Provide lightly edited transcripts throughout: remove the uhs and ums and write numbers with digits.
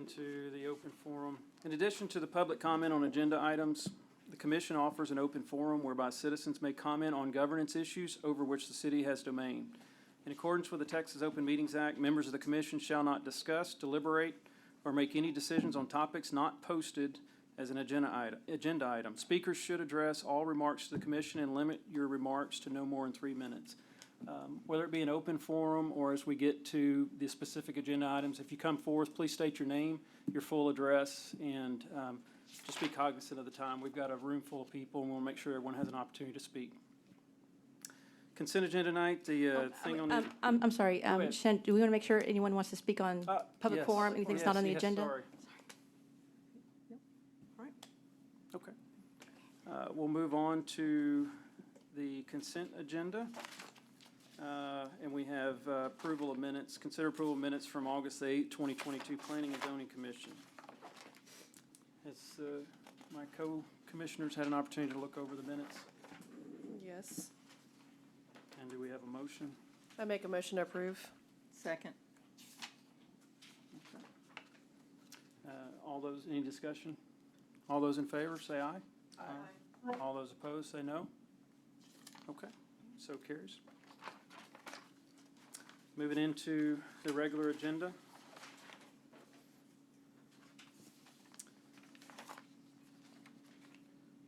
into the open forum. In addition to the public comment on agenda items, the commission offers an open forum whereby citizens may comment on governance issues over which the city has domain. In accordance with the Texas Open Meetings Act, members of the commission shall not discuss, deliberate, or make any decisions on topics not posted as an agenda item. Speakers should address all remarks to the commission and limit your remarks to no more than 3 minutes. Whether it be an open forum or as we get to the specific agenda items, if you come forth, please state your name, your full address, and just be cognizant of the time. We've got a room full of people, and we'll make sure everyone has an opportunity to speak. Consent agenda tonight, the thing on the... I'm sorry, Shen, do we want to make sure anyone wants to speak on public yes. forum, anything's not on the agenda? Sorry. All right. Okay. We'll move on to the consent agenda. And we have approval of minutes, consider approval of minutes from August 8, 2022, Planning and Zoning Commission. Has my co-commissioners had an opportunity to look over the minutes? Yes. And do we have a motion? I make a motion to approve. Second. Okay. All those, any discussion? All those in favor, say aye. Aye. All those opposed, say no. Okay, so carries. Moving into the regular agenda.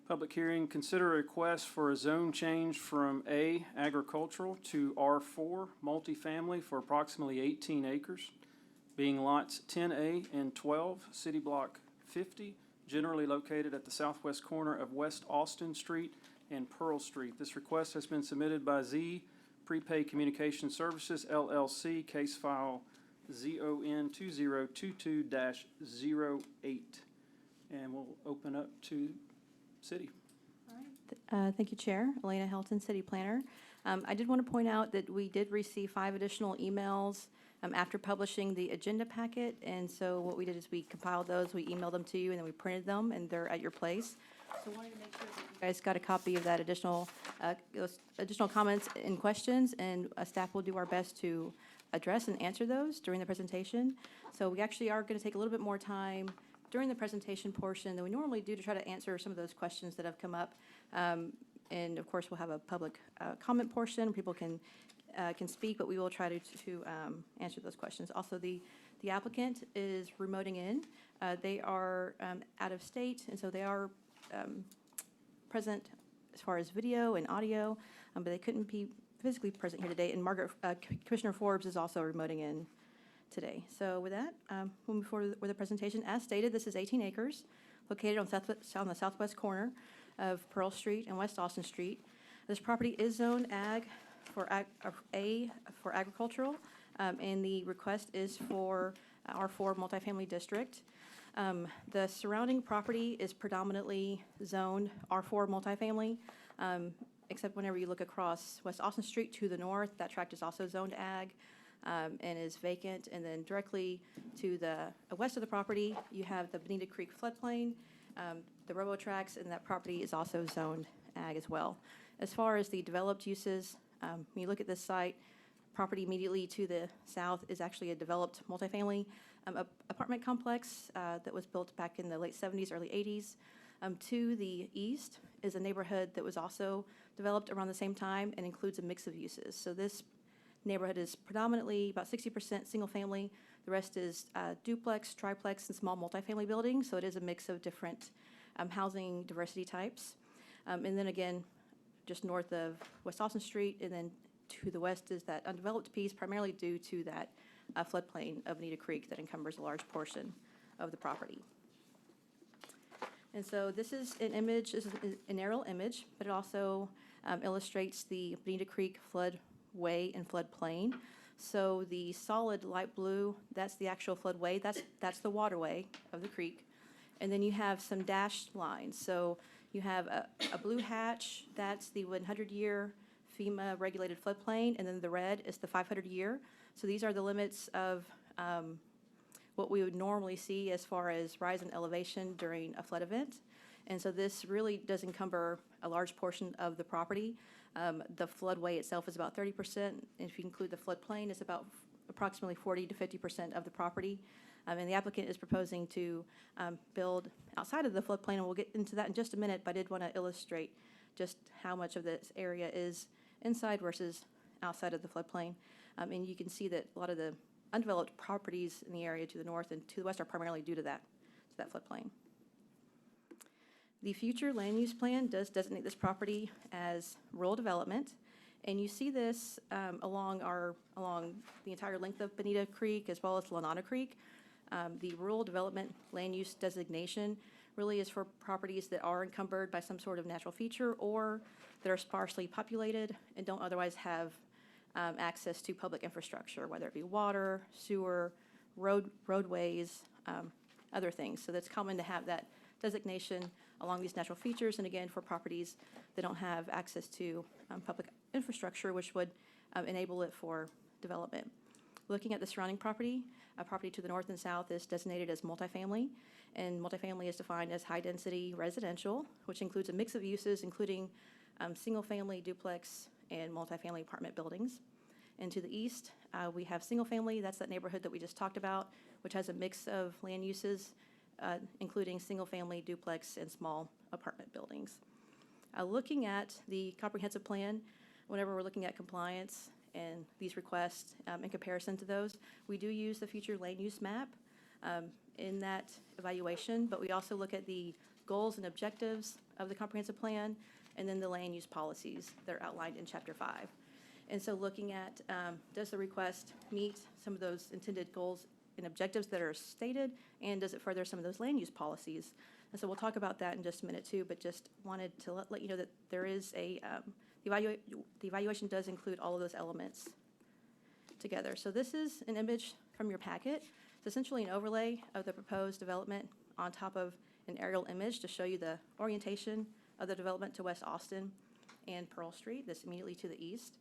Public hearing, consider a request for a zone change from A, agricultural, to R4, multifamily for approximately 18 acres, being lots 10A and 12, City Block 50, generally located at the southwest corner of West Austin Street and Pearl Street. This request has been submitted by Z Prepaid Communication Services, LLC, case file ZON 2022-08. And we'll open up to City. Thank you, Chair. Elena Helton, City Planner. I did want to point out that we did receive 5 additional emails after publishing the agenda packet. And so what we did is we compiled those, we emailed them to you, and then we printed them, and they're at your place. So I wanted to make sure that you guys got a copy of that those additional comments and questions, and staff will do our best to address and answer those during the presentation. So we actually are going to take a little bit more time during the presentation portion than we normally do to try to answer some of those questions that have come up. And of course, we'll have a public comment portion. People can speak, but we will try to answer those questions. Also, the applicant is remoting in. They are out of state, and so they are present as far as video and audio, but they couldn't be physically present here today. And Commissioner Forbes is also remoting in today. So with that, we'll move forward with the presentation. As stated, this is 18 acres located on the southwest corner of Pearl Street and West Austin Street. This property is zoned ag for agricultural, and the request is for R4 multifamily district. The surrounding property is predominantly zoned R4 multifamily, except whenever you look across West Austin Street to the north, that tract is also zoned ag and is vacant. And then directly to the west of the property, you have the Bonita Creek floodplain, the railroad tracks, and that property is also zoned ag as well. As far as the developed uses, when you look at this site, property immediately to the south is actually a developed multifamily apartment complex that was built back in the late 70s, early 80s. To the east is a neighborhood that was also developed around the same time and includes a mix of uses. So this neighborhood is predominantly about 60% single family. The rest is duplex, triplex, and small multifamily buildings. So it is a mix of different housing diversity types. And then again, just north of West Austin Street, and then to the west is that undeveloped piece, primarily due to that floodplain of Bonita Creek that encumbers a large portion of the property. And so this is an image, this is an aerial image, but it also illustrates the Bonita Creek floodway and floodplain. So the solid light blue, that's the actual floodway, that's the waterway of the creek. And then you have some dashed lines. So you have a blue hatch, that's the 100-year FEMA regulated floodplain, and then the red is the 500-year. So these are the limits of what we would normally see as far as rise in elevation during a flood event. And so this really does encumber a large portion of the property. The floodway itself is about 30%. And if you include the floodplain, it's about approximately 40 to 50% of the property. And the applicant is proposing to build outside of the floodplain, and we'll get into that in just a minute, but I did want to illustrate just how much of this area is inside versus outside of the floodplain. And you can see that a lot of the undeveloped properties in the area to the north and to the west are primarily due to that floodplain. The future land use plan does designate this property as rural development, and you see this along the entire length of Bonita Creek as well as Lanana Creek. The rural development land use designation really is for properties that are encumbered by some sort of natural feature or that are sparsely populated and don't otherwise have access to public infrastructure, whether it be water, sewer, roadways, other things. So that's common to have that designation along these natural features, and again, for properties that don't have access to public infrastructure, which would enable it for development. Looking at the surrounding property, a property to the north and south is designated as multifamily, and multifamily is defined as high-density residential, which includes a mix of uses, including single-family, duplex, and multifamily apartment buildings. And to the east, we have single-family. That's that neighborhood that we just talked about, which has a mix of land uses, including single-family, duplex, and small apartment buildings. Looking at the comprehensive plan, whenever we're looking at compliance and these requests in comparison to those, we do use the future land use map in that evaluation, but we also look at the goals and objectives of the comprehensive plan and then the land use policies that are outlined in Chapter 5. And so looking at, does the request meet some of those intended goals and objectives that are stated, and does it further some of those land use policies? And so we'll talk about that in just a minute too, but just wanted to let you know that there is the evaluation does include all of those elements together. So this is an image from your packet. It's essentially an overlay of the proposed development on top of an aerial image to show you the orientation of the development to West Austin and Pearl Street, that's immediately to the east.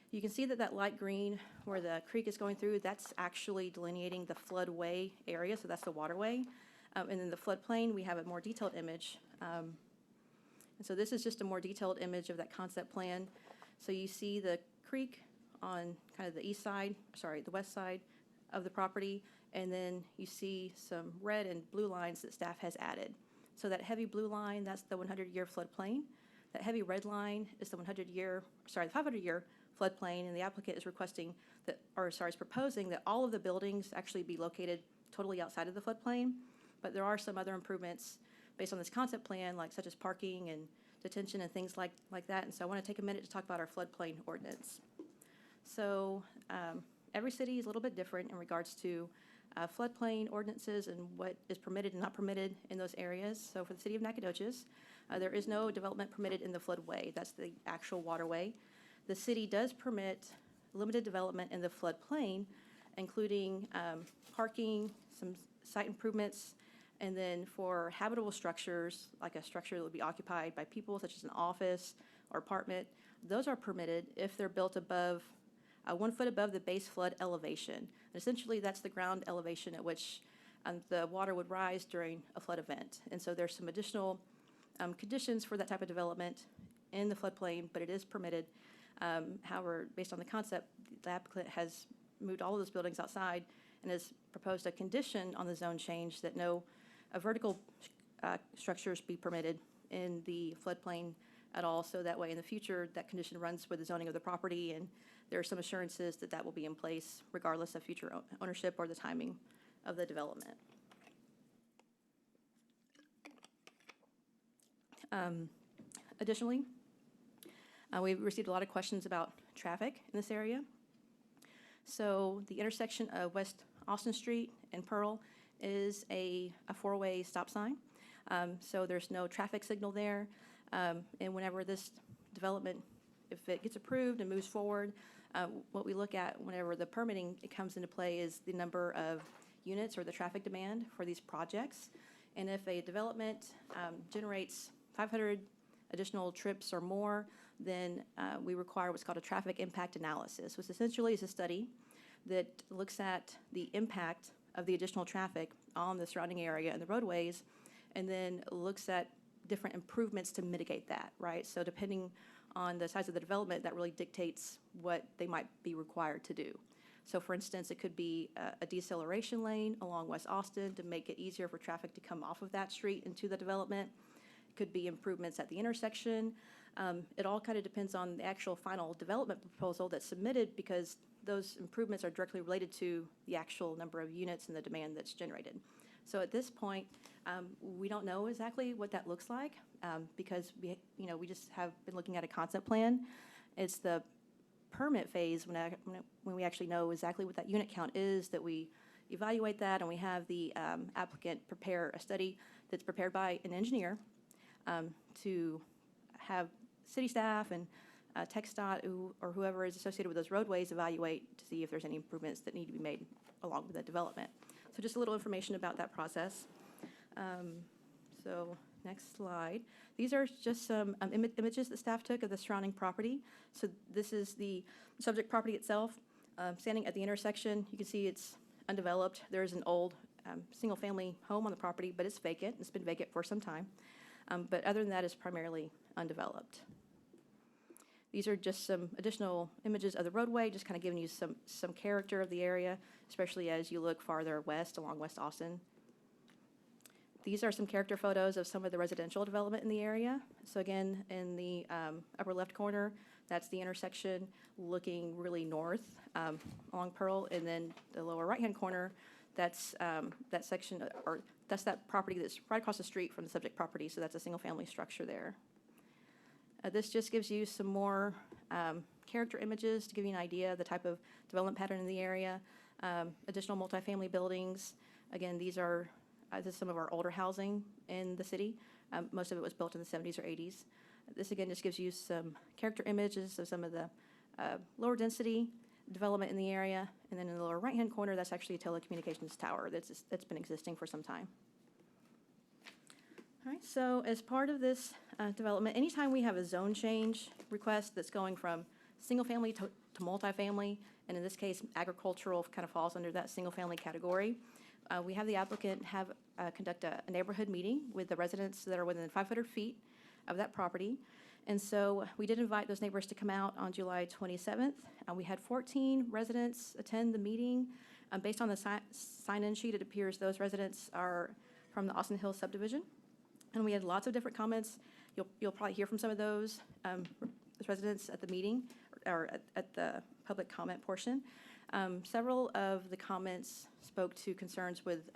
You can see that that light green where the creek is going through, that's actually delineating the floodway area, so that's the waterway. And then the floodplain, we have a more detailed image. And so this is just a more detailed image of that concept plan. So you see the creek on kind of the the west side of the property, and then you see some red and blue lines that staff has added. So that heavy blue line, that's the 100-year floodplain. That heavy red line is the 500-year floodplain, and the applicant is requesting that, is proposing that all of the buildings actually be located totally outside of the floodplain. But there are some other improvements based on this concept plan, such as parking and detention and things like that. And so I want to take a minute to talk about our floodplain ordinance. So every city is a little bit different in regards to floodplain ordinances and what is permitted and not permitted in those areas. So for the city of Nacogdoches, there is no development permitted in the floodway. That's the actual waterway. The city does permit limited development in the floodplain, including parking, some site improvements, and then for habitable structures, like a structure that would be occupied by people, such as an office or apartment, those are permitted if they're built above 1 foot above the base flood elevation. And essentially, that's the ground elevation at which the water would rise during a flood event. And so there's some additional conditions for that type of development in the floodplain, but it is permitted. However, based on the concept, the applicant has moved all of those buildings outside and has proposed a condition on the zone change that no vertical structures be permitted in the floodplain at all. So that way, in the future, that condition runs with the zoning of the property, and there are some assurances that that will be in place regardless of future ownership or the timing of the development. Additionally, we've received a lot of questions about traffic in this area. So the intersection of West Austin Street and Pearl is a four-way stop sign. So there's no traffic signal there. And whenever this development, if it gets approved and moves forward, what we look at whenever the permitting comes into play is the number of units or the traffic demand for these projects. And if a development generates 500 additional trips or more, then we require what's called a traffic impact analysis, which essentially is a study that looks at the impact of the additional traffic on the surrounding area and the roadways, and then looks at different improvements to mitigate that, right? So depending on the size of the development, that really dictates what they might be required to do. So for instance, it could be a deceleration lane along West Austin to make it easier for traffic to come off of that street into the development. It could be improvements at the intersection. It all kind of depends on the actual final development proposal that's submitted, because those improvements are directly related to the actual number of units and the demand that's generated. So at this point, we don't know exactly what that looks like, because we just have been looking at a concept plan. It's the permit phase when we actually know exactly what that unit count is, that we evaluate that, and we have the applicant prepare a study that's prepared by an engineer to have city staff and TxDOT or whoever is associated with those roadways evaluate to see if there's any improvements that need to be made along with the development. So just a little information about that process. So next slide. These are just some images that staff took of the surrounding property. So this is the subject property itself. Standing at the intersection, you can see it's undeveloped. There's an old single-family home on the property, but it's vacant. It's been vacant for some time. But other than that, it's primarily undeveloped. These are just some additional images of the roadway, just kind of giving you some character of the area, especially as you look farther west along West Austin. These are some character photos of some of the residential development in the area. So again, in the upper left corner, that's the intersection looking really north along Pearl, and then the lower right-hand corner, that's that section, or that's that property that's right across the street from the subject property, so that's a single-family structure there. This just gives you some more character images to give you an idea of the type of development pattern in the area. Additional multifamily buildings. Again, these are this is some of our older housing in the city. Most of it was built in the 70s or 80s. This again just gives you some character images of some of the lower density development in the area. And then in the lower right-hand corner, that's actually a telecommunications tower that's been existing for some time. All right, so as part of this development, anytime we have a zone change request that's going from single-family to multifamily, and in this case, agricultural kind of falls under that single-family category, we have the applicant conduct a neighborhood meeting with the residents that are within 500 feet of that property. And so we did invite those neighbors to come out on July 27th. We had 14 residents attend the meeting. Based on the sign-in sheet, it appears those residents are from the Austin Hills subdivision. And we had lots of different comments. You'll probably hear from some of those residents at the meeting or at the public comment portion. Several of the comments spoke to concerns with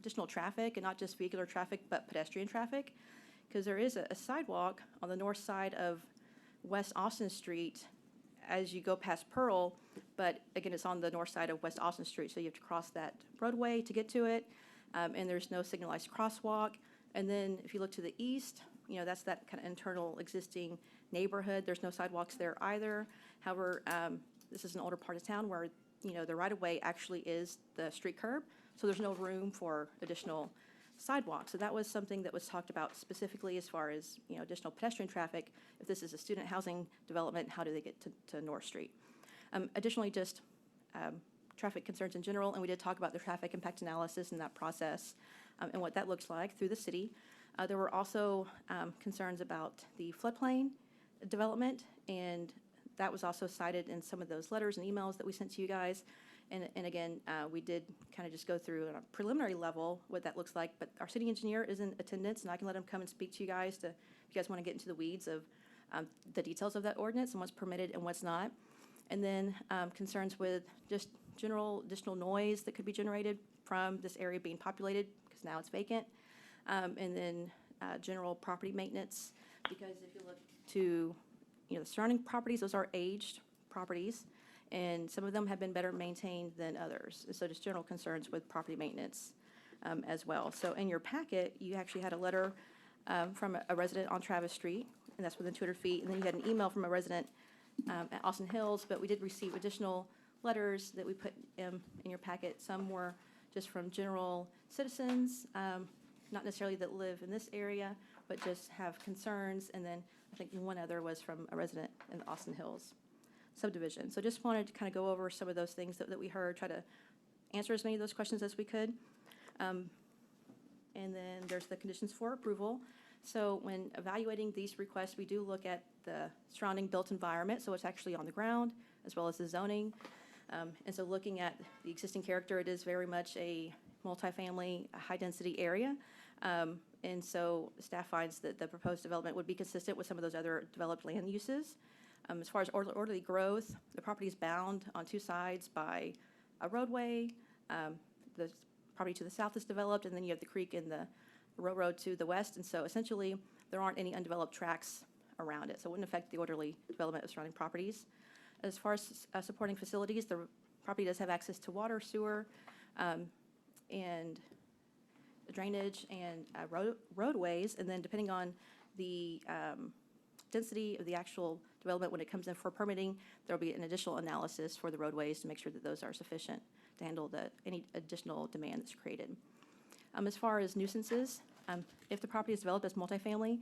additional traffic, and not just vehicular traffic, but pedestrian traffic, because there is a sidewalk on the north side of West Austin Street as you go past Pearl, but again, it's on the north side of West Austin Street, so you have to cross that roadway to get to it, and there's no signalized crosswalk. And then if you look to the east, that's that kind of internal existing neighborhood. There's no sidewalks there either. However, this is an older part of town where, the right-of-way actually is the street curb, so there's no room for additional sidewalks. So that was something that was talked about specifically as far as, additional pedestrian traffic. If this is a student housing development, how do they get to North Street? Additionally, just traffic concerns in general, and we did talk about the traffic impact analysis and that process and what that looks like through the city. There were also concerns about the floodplain development, and that was also cited in some of those letters and emails that we sent to you guys. And again, we did kind of just go through on a preliminary level what that looks like, but our city engineer is in attendance, and I can let him come and speak to you guys if you guys want to get into the weeds of the details of that ordinance and what's permitted and what's not. And then concerns with just general additional noise that could be generated from this area being populated, because now it's vacant. And then general property maintenance, because if you look to the surrounding properties, those are aged properties, and some of them have been better maintained than others. And so just general concerns with property maintenance as well. So in your packet, you actually had a letter from a resident on Travis Street, and that's within 200 feet. And then you had an email from a resident at Austin Hills, but we did receive additional letters that we put in your packet. Some were just from general citizens, not necessarily that live in this area, but just have concerns. And then I think one other was from a resident in the Austin Hills subdivision. So just wanted to kind of go over some of those things that we heard, try to answer as many of those questions as we could. And then there's the conditions for approval. So when evaluating these requests, we do look at the surrounding built environment, so it's actually on the ground, as well as the zoning. And so looking at the existing character, it is very much a multifamily, high-density area. And so staff finds that the proposed development would be consistent with some of those other developed land uses. As far as orderly growth, the property is bound on two sides by a roadway. The property to the south is developed, and then you have the creek and the railroad to the west. And so essentially, there aren't any undeveloped tracts around it, so it wouldn't affect the orderly development of surrounding properties. As far as supporting facilities, the property does have access to water, sewer, and drainage and roadways, and then depending on the density of the actual development when it comes in for permitting, there'll be an additional analysis for the roadways to make sure that those are sufficient to handle any additional demand that's created. As far as nuisances, if the property is developed as multifamily,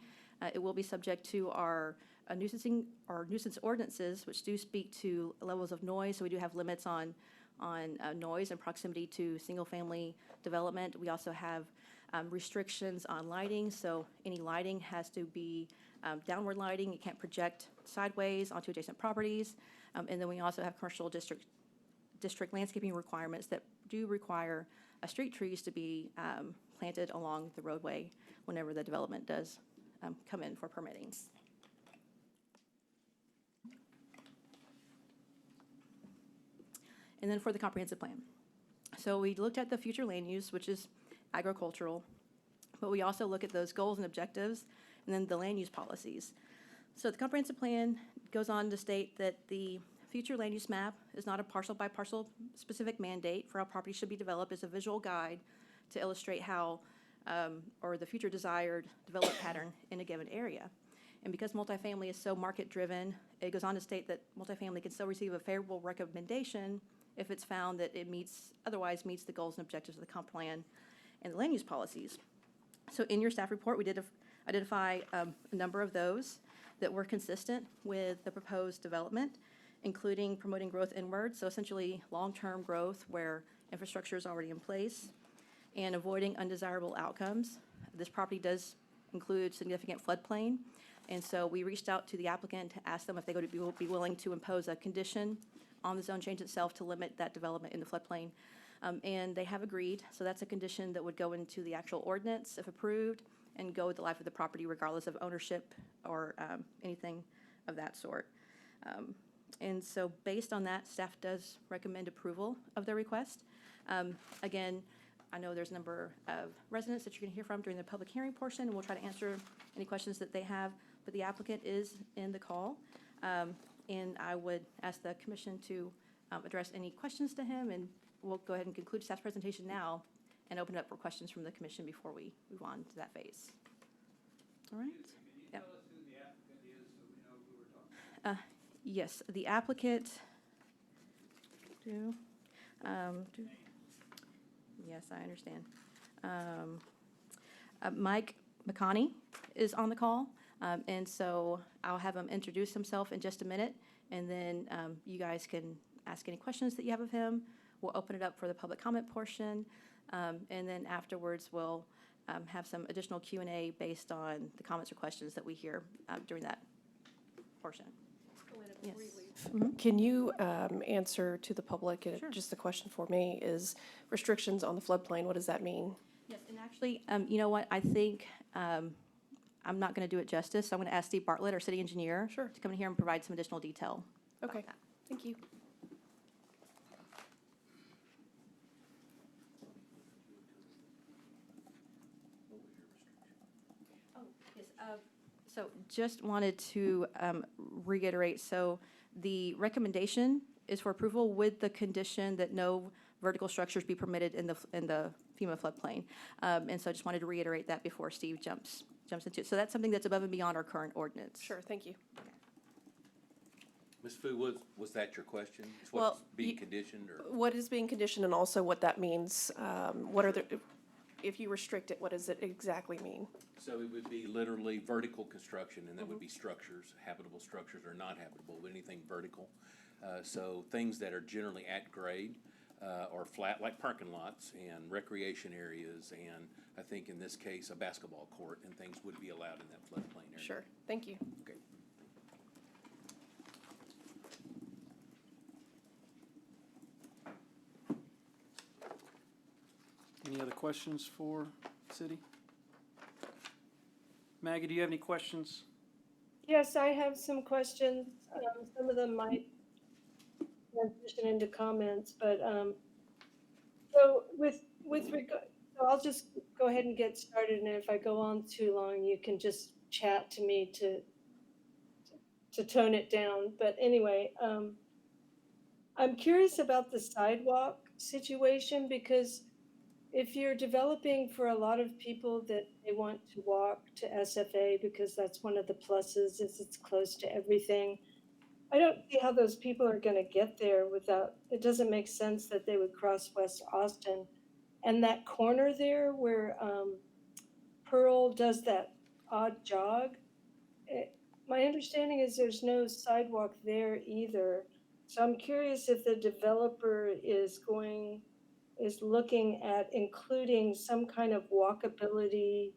it will be subject to our nuisance ordinances, which do speak to levels of noise. So we do have limits on noise and proximity to single-family development. We also have restrictions on lighting. So any lighting has to be downward lighting. It can't project sideways onto adjacent properties. And then we also have commercial district landscaping requirements that do require street trees to be planted along the roadway whenever the development does come in for permitting. And then for the comprehensive plan. So we looked at the future land use, which is agricultural, but we also look at those goals and objectives, and then the land use policies. So the comprehensive plan goes on to state that the future land use map is not a parcel by parcel specific mandate for how property should be developed. It's a visual guide to illustrate how, or the future desired development pattern in a given area. And because multifamily is so market-driven, it goes on to state that multifamily can still receive a favorable recommendation if it's found that it otherwise meets the goals and objectives of the comp plan and the land use policies. So in your staff report, we did identify a number of those that were consistent with the proposed development, including promoting growth inward, so essentially long-term growth where infrastructure is already in place, and avoiding undesirable outcomes. This property does include significant floodplain, and so we reached out to the applicant to ask them if they would be willing to impose a condition on the zone change itself to limit that development in the floodplain. And they have agreed, so that's a condition that would go into the actual ordinance if approved and go with the life of the property regardless of ownership or anything of that sort. And so based on that, staff does recommend approval of the request. Again, I know there's a number of residents that you're going to hear from during the public hearing portion, and we'll try to answer any questions that they have, but the applicant is in the call. And I would ask the commission to address any questions to him, and we'll go ahead and conclude staff's presentation now and open it up for questions from the commission before we move on to that phase. All right? Can you tell us who the applicant is so we know who we're talking about? Yes, the applicant, yes, I understand. Mike McConney is on the call, and so I'll have him introduce himself in just a minute, and then you guys can ask any questions that you have of him. We'll open it up for the public comment portion, and then afterwards we'll have some additional Q&A based on the comments or questions that we hear during that portion. Yes. Can you answer to the public, Sure. just the question for me is restrictions on the floodplain, what does that mean? Yes, and actually, you know what, I think I'm not going to do it justice, so I'm going to ask Steve Bartlett, our city engineer, Sure. to come in here and provide some additional detail about Okay, that. thank you. Yes, so just wanted to reiterate, so the recommendation is for approval with the condition that no vertical structures be permitted in the FEMA floodplain. And so I just wanted to reiterate that before Steve jumps into it. So that's something that's above and beyond our current ordinance. Sure, thank you. Ms. Fu, was that your question? Is Well, what's being conditioned, or? What is being conditioned and also what that means? What are the, if you restrict it, what does it exactly mean? So it would be literally vertical construction, and that would be structures, habitable structures or not habitable, but anything vertical. So things that are generally at grade, or flat, like parking lots and recreation areas, and I think in this case, a basketball court, and things would be allowed in that floodplain area. Sure, thank you. Okay. questions for city? Maggie, do you have any questions? Yes, I have some questions. Some of them might transition into comments, but, so with regard, so I'll just go ahead and get started, and if I go on too long, you can just chat to me to tone it down. But anyway, I'm curious about the sidewalk situation, because if you're developing for a lot of people that they want to walk to SFA, because that's one of the pluses, is it's close to everything. I don't see how those people are gonna get there without, it doesn't make sense that they would cross West Austin. And that corner there where, Pearl does that odd jog, my understanding is there's no sidewalk there either. So I'm curious if the developer is looking at including some kind of walkability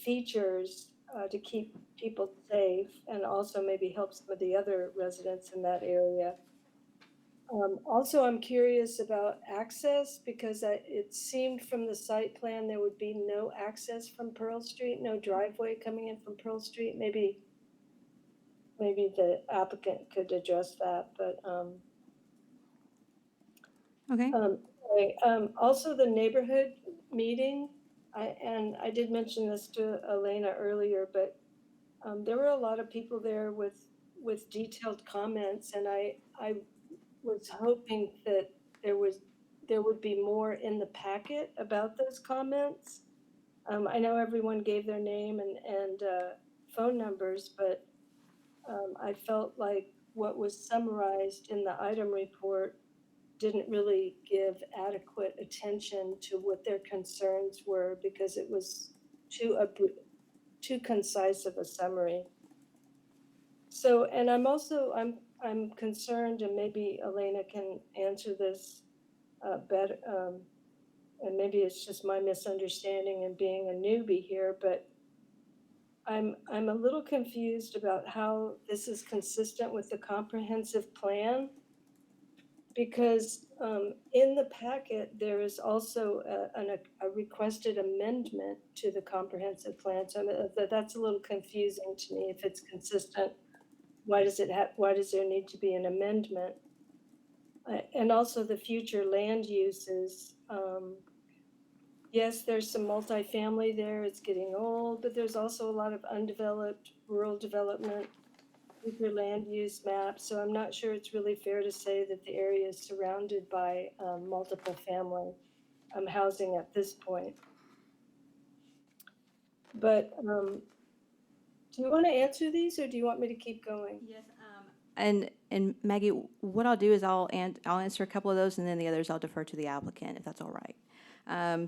features to keep people safe, and also maybe help some of the other residents in that area. Also, I'm curious about access, because it seemed from the site plan there would be no access from Pearl Street, no driveway coming in from Pearl Street. Maybe the applicant could address that, but Okay. anyway, also the neighborhood meeting, I did mention this to Elena earlier, but there were a lot of people there with detailed comments, and I was hoping that there would be more in the packet about those comments. I know everyone gave their name and phone numbers, but I felt like what was summarized in the item report didn't really give adequate attention to what their concerns were, because it was too concise of a summary. So, and I'm concerned, and maybe Elena can answer this better, and maybe it's just my misunderstanding and being a newbie here, but I'm a little confused about how this is consistent with the comprehensive plan. Because in the packet, there is also a requested amendment to the comprehensive plan. So that's a little confusing to me. If it's consistent, why does there need to be an amendment? And also the future land uses. Yes, there's some multifamily there, it's getting old, but there's also a lot of undeveloped rural development, future land use maps. So I'm not sure it's really fair to say that the area is surrounded by multiple family housing at this point. But do you want to answer these, or do you want me to keep going? Yes. And Maggie, what I'll do is I'll answer a couple of those, and then the others I'll defer to the applicant, if that's all right.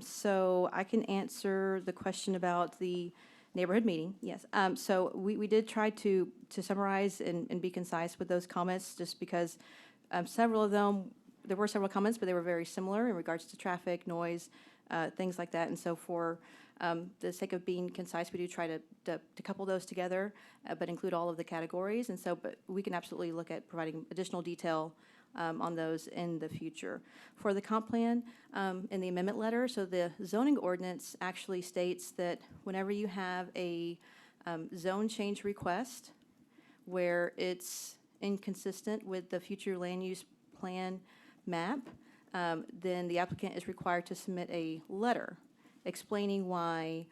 So I can answer the question about the neighborhood meeting, yes. So we did try to summarize and be concise with those comments, just because several of them, there were several comments, but they were very similar in regards to traffic, noise, things like that. And so for the sake of being concise, we do try to couple those together, but include all of the categories. And so, but we can absolutely look at providing additional detail on those in the future. For the comp plan, in the amendment letter, so the zoning ordinance actually states that whenever you have a zone change request where it's inconsistent with the future land use plan map, then the applicant is required to submit a letter explaining why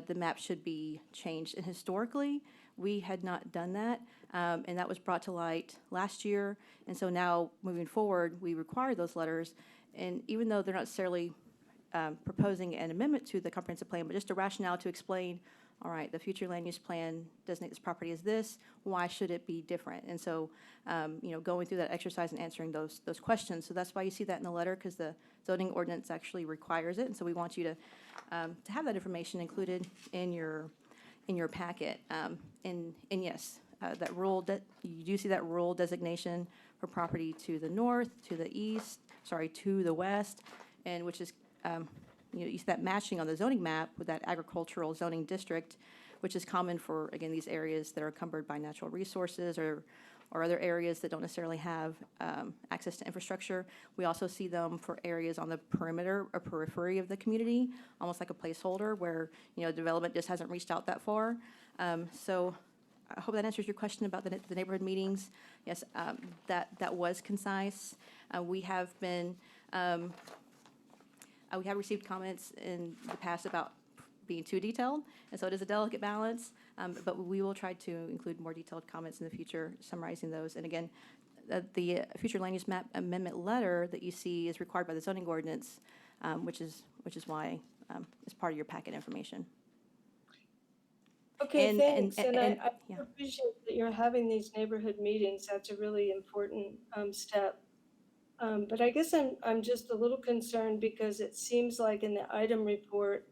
the map should be changed. And historically, we had not done that, and that was brought to light last year. And so now, moving forward, we require those letters. And even though they're not necessarily proposing an amendment to the comprehensive plan, but just a rationale to explain, all right, the future land use plan designate this property as this, why should it be different? And so, going through that exercise and answering those questions. So that's why you see that in the letter, because the zoning ordinance actually requires it. And so we want you to have that information included in your packet. And yes, that rule, you do see that rule designation for property to the north, to the east, to the west, and which is, you see that matching on the zoning map with that agricultural zoning district, which is common for, again, these areas that are encumbered by natural resources or or other areas that don't necessarily have access to infrastructure. We also see them for areas on the perimeter or periphery of the community, almost like a placeholder where, development just hasn't reached out that far. So I hope that answers your question about the neighborhood meetings. Yes, that was concise. We have received comments in the past about being too detailed, and so it is a delicate balance, but we will try to include more detailed comments in the future, summarizing those. And again, the future land use map amendment letter that you see is required by the zoning ordinance, which is why it's part of your packet information. Okay, And- thanks, and- and and- I yeah. appreciate that you're having these neighborhood meetings, that's a really important step. But I guess I'm just a little concerned because it seems like in the item report,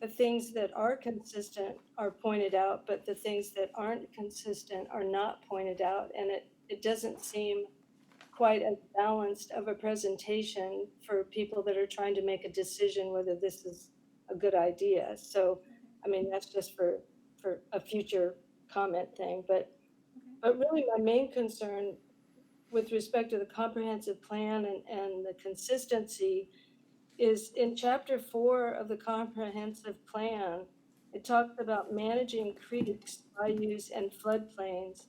the things that are consistent are pointed out, but the things that aren't consistent are not pointed out, and it doesn't seem quite as balanced of a presentation for people that are trying to make a decision whether this is a good idea. So, I mean, that's just for a future comment thing, but really my main concern with respect to the comprehensive plan and the consistency is in chapter 4 of the comprehensive plan. It talks about managing creeks, bayous, and floodplains.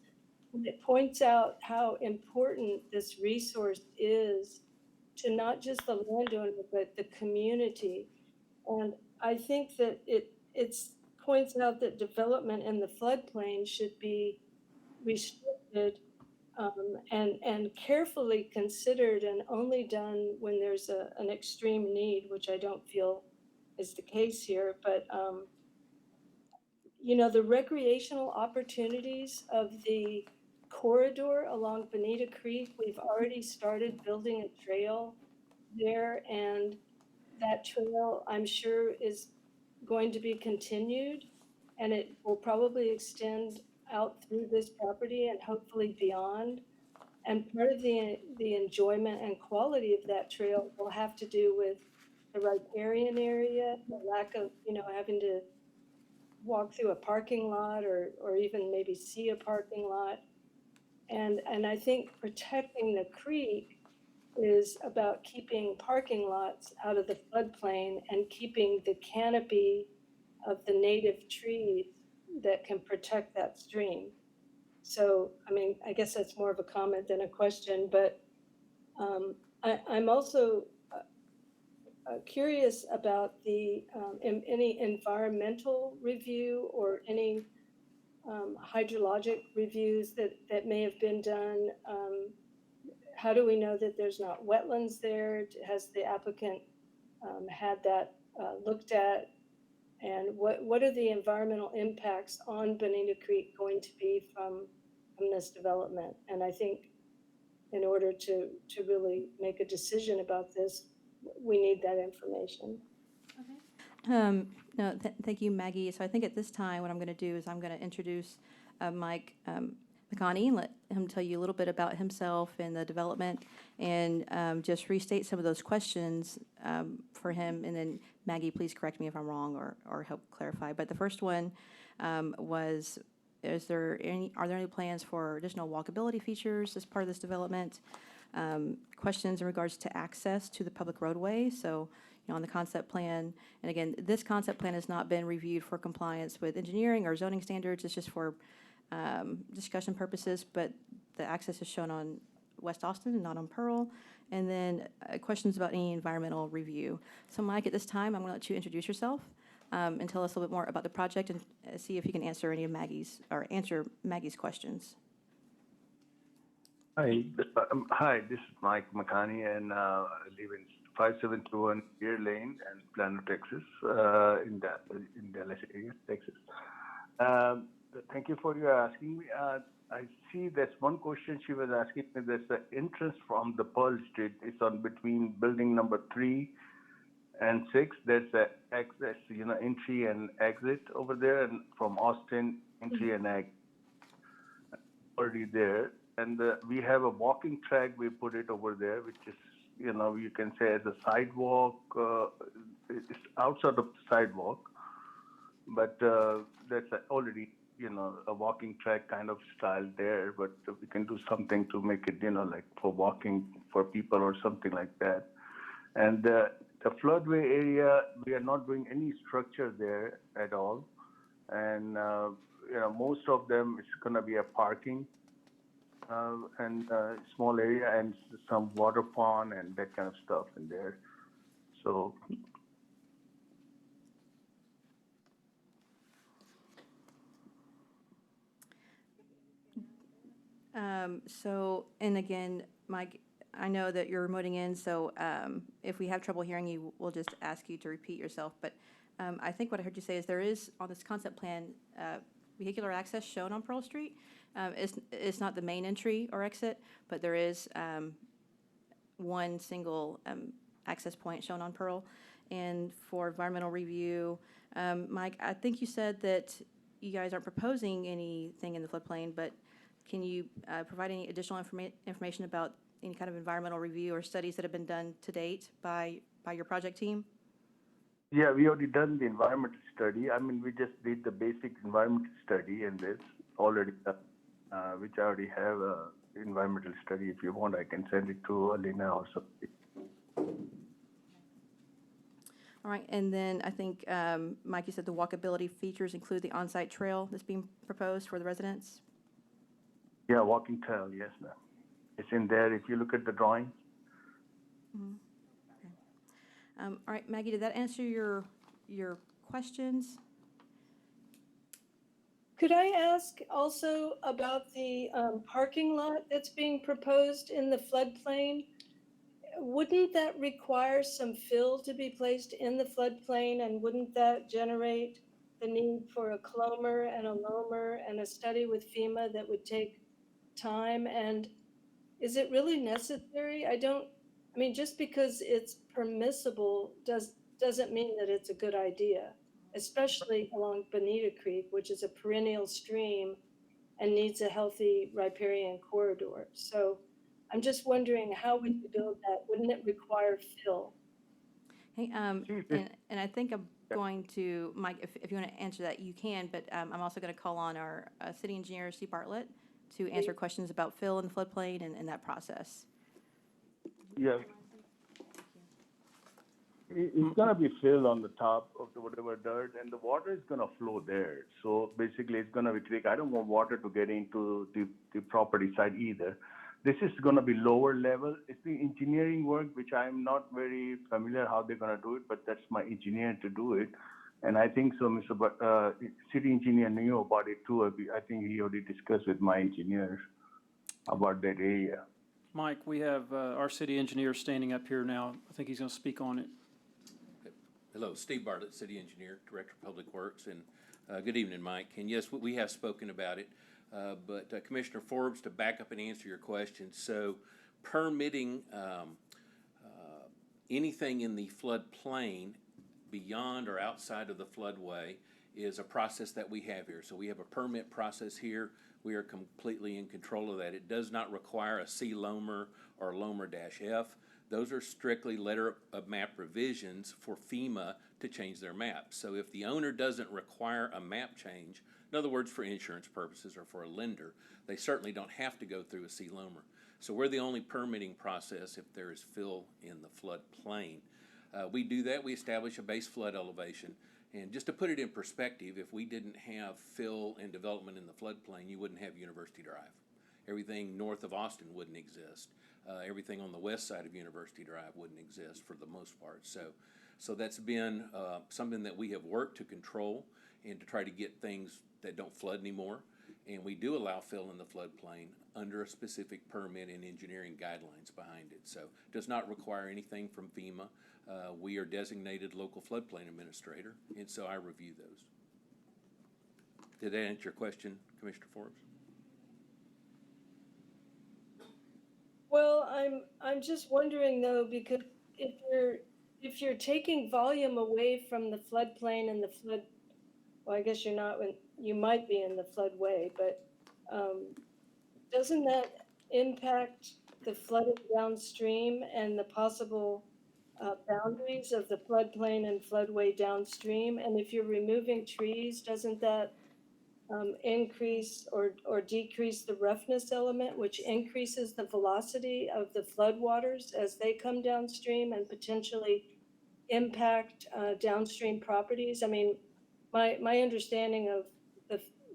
And it points out how important this resource is to not just the landowner, but the community. And I think that it points out that development in the floodplain should be restricted and carefully considered and only done when there's an extreme need, which I don't feel is the case here. But, the recreational opportunities of the corridor along Bonita Creek, we've already started building a trail there, and that trail, I'm sure, is going to be continued, and it will probably extend out through this property and hopefully beyond. And part of the enjoyment and quality of that trail will have to do with the riparian area, the lack of, having to walk through a parking lot or even maybe see a parking lot. And I think protecting the creek is about keeping parking lots out of the floodplain and keeping the canopy of the native trees that can protect that stream. So, I mean, I guess that's more of a comment than a question, but I'm also curious about any environmental review or any hydrologic reviews that may have been done. How do we know that there's not wetlands there? Has the applicant had that looked at? And what are the environmental impacts on Bonita Creek going to be from this development? And I think in order to really make a decision about this, we need that information. No, thank you, Maggie. So I think at this time, what I'm going to do is I'm going to introduce Mike McConney and let him tell you a little bit about himself and the development, and just restate some of those questions for him. And then Maggie, please correct me if I'm wrong or help clarify. But the first one was, are there any plans for additional walkability features as part of this development? Questions in regards to access to the public roadway. So, on the concept plan, and again, this concept plan has not been reviewed for compliance with engineering or zoning standards. It's just for discussion purposes, but the access is shown on West Austin and not on Pearl. And then questions about any environmental review. So Mike, at this time, I'm going to let you introduce yourself and tell us a little bit more about the project and see if you can answer any of answer Maggie's questions. Hi, this is Mike McConney, and I live in 5721 Deer Lane and Plano, Texas, in Dallas area, Texas. Thank you for your asking me. I see there's one question she was asking me. There's the entrance from the Pearl Street. It's on between building number 3 and 6. There's a access, entry and exit over there, and from Austin, entry and exit already there. And we have a walking track. We put it over there, which is, you can say as a sidewalk. It's outside of the sidewalk, but that's already a walking track kind of style there, but we can do something to make it, like for walking for people or something like that. And the floodway area, we are not doing any structure there at all. And, most of them is going to be a parking and small area and some water pond and that kind of stuff in there. So, And again, Mike, I know that you're remoting in, so if we have trouble hearing you, we'll just ask you to repeat yourself. But I think what I heard you say is there is, on this concept plan, vehicular access shown on Pearl Street. It's not the main entry or exit, but there is one single access point shown on Pearl. And for environmental review, Mike, I think you said that you guys aren't proposing anything in the floodplain, but can you provide any additional information about any kind of environmental review or studies that have been done to date by your project team? yeah, we already done the environmental study. I mean, we just did the basic environmental study and this already, which I already have a environmental study. If you want, I can send it to Alina or something. All right, and then I think, Mike, you said the walkability features include the on-site trail that's being proposed for the residents? Yeah, walking trail, yes, ma'am. It's in there. If you look at the drawing. All right, Maggie, did that answer your questions? Could I ask also about the parking lot that's being proposed in the floodplain? Wouldn't that require some fill to be placed in the floodplain, and wouldn't that generate the need for a clomer and a loamer and a study with FEMA that would take time? And is it really necessary? I mean, just because it's permissible doesn't mean that it's a good idea, especially along Bonita Creek, which is a perennial stream and needs a healthy riparian corridor. So I'm just wondering, how would you build that? Wouldn't it require fill? Hey, and I think I'm going to, Mike, if you want to answer that, you can, but I'm also going to call on our city engineer, Steve Bartlett, to answer questions about fill in the floodplain and that process. Yeah. It's gonna be filled on the top of the whatever dirt, and the water is gonna flow there. So basically, it's gonna be creek. I don't want water to get into the property side either. This is gonna be lower level. It's the engineering work, which I'm not very familiar how they're gonna do it, but that's my engineer to do it. And I think so, city engineer knew about it too. I think he already discussed with my engineer about that area. Mike, we have our city engineer standing up here now. I think he's going to speak on it. Hello, Steve Bartlett, City Engineer, Director of Public Works, and good evening, Mike. And yes, we have spoken about it, but Commissioner Forbes, to back up and answer your question, so permitting anything in the floodplain beyond or outside of the floodway is a process that we have here. So we have a permit process here. We are completely in control of that. It does not require a C-LOMR or LOMR-F. Those are strictly letter of map revisions for FEMA to change their map. So if the owner doesn't require a map change, in other words, for insurance purposes or for a lender, they certainly don't have to go through a C-LOMR. So we're the only permitting process if there is fill in the floodplain. We do that. We establish a base flood elevation. And just to put it in perspective, if we didn't have fill and development in the floodplain, you wouldn't have University Drive. Everything north of Austin wouldn't exist. Everything on the west side of University Drive wouldn't exist for the most part. So that's been something that we have worked to control and to try to get things that don't flood anymore. And we do allow fill in the floodplain under a specific permit and engineering guidelines behind it. So it does not require anything from FEMA. We are designated local floodplain administrator, and so I review those. Did that answer your question, Commissioner Forbes? Well, I'm just wondering though, because if you're taking volume away from the floodplain and the flood, well, I guess you're not, you might be in the floodway, but doesn't that impact the flooding downstream and the possible boundaries of the floodplain and floodway downstream? And if you're removing trees, doesn't that increase or decrease the roughness element, which increases the velocity of the floodwaters as they come downstream and potentially impact downstream properties? I mean, my understanding of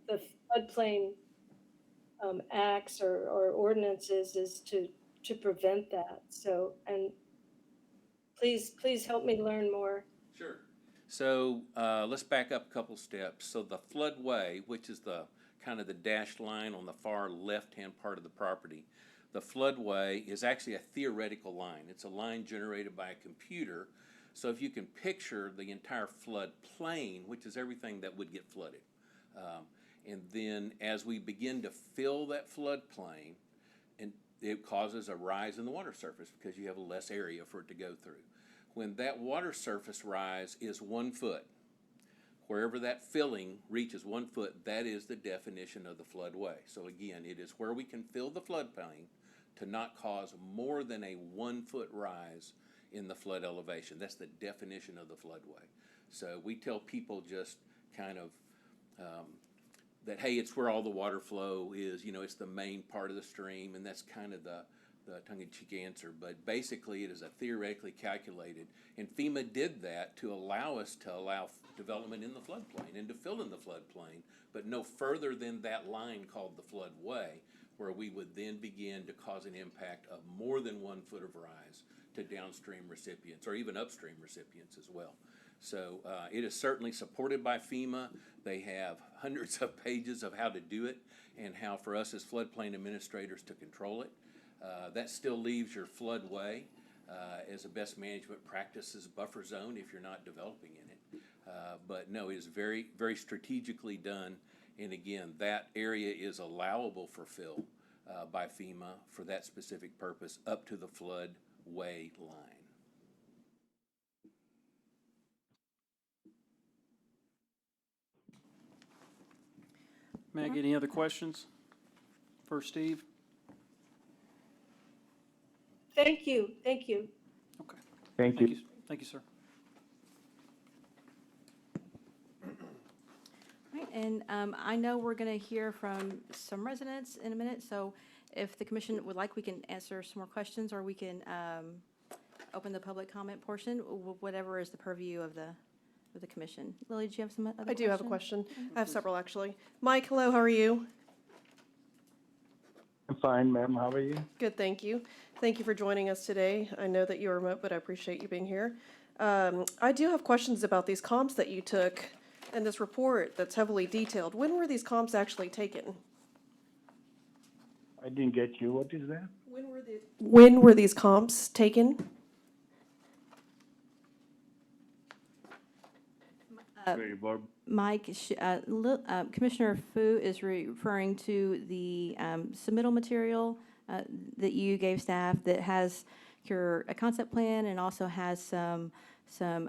the floodplain acts or ordinances is to prevent that. So, and please help me learn more. Sure. So, let's back up a couple steps. So the floodway, which is the kind of the dashed line on the far left-hand part of the property, the floodway is actually a theoretical line. It's a line generated by a computer. So if you can picture the entire flood plain, which is everything that would get flooded. And then as we begin to fill that floodplain, and it causes a rise in the water surface because you have less area for it to go through. When that water surface rise is 1 foot, wherever that filling reaches 1 foot, that is the definition of the floodway. So again, it is where we can fill the floodplain to not cause more than a 1 foot rise in the flood elevation. That's the definition of the floodway. So we tell people just kind of that, hey, it's where all the water flow is, you know, it's the main part of the stream, and that's kind of the tongue-in-cheek answer. But basically, it is a theoretically calculated, and FEMA did that to allow us to allow development in the floodplain and to fill in the floodplain, but no further than that line called the floodway, where we would then begin to cause an impact of more than 1 foot of rise to downstream recipients or even upstream recipients as well. So it is certainly supported by FEMA. They have hundreds of pages of how to do it and how for us as floodplain administrators to control it. That still leaves your floodway as a best management practices buffer zone if you're not developing in it. But no, it is very, very strategically done. And again, that area is allowable for fill by FEMA for that specific purpose up to the floodway line. Meg, any other questions for Steve? Thank you, thank you. Okay. Thank you. Thank you, sir. Right, and I know we're going to hear from some residents in a minute, so if the commission would like, we can answer some more questions, or we can open the public comment portion, whatever is the purview of the commission. Lily, do you have some other questions? I do have a question. I have several, actually. Mike, hello, how are you? I'm fine, ma'am. How are you? Good, thank you. Thank you for joining us today. I know that you're remote, but I appreciate you being here. I do have questions about these comps that you took and this report that's heavily detailed. When were these comps actually taken? I didn't get you. What is that? When were these comps taken? Very Bob. Mike, Commissioner Fu is referring to the submittal material that you gave staff that has a concept plan and also has some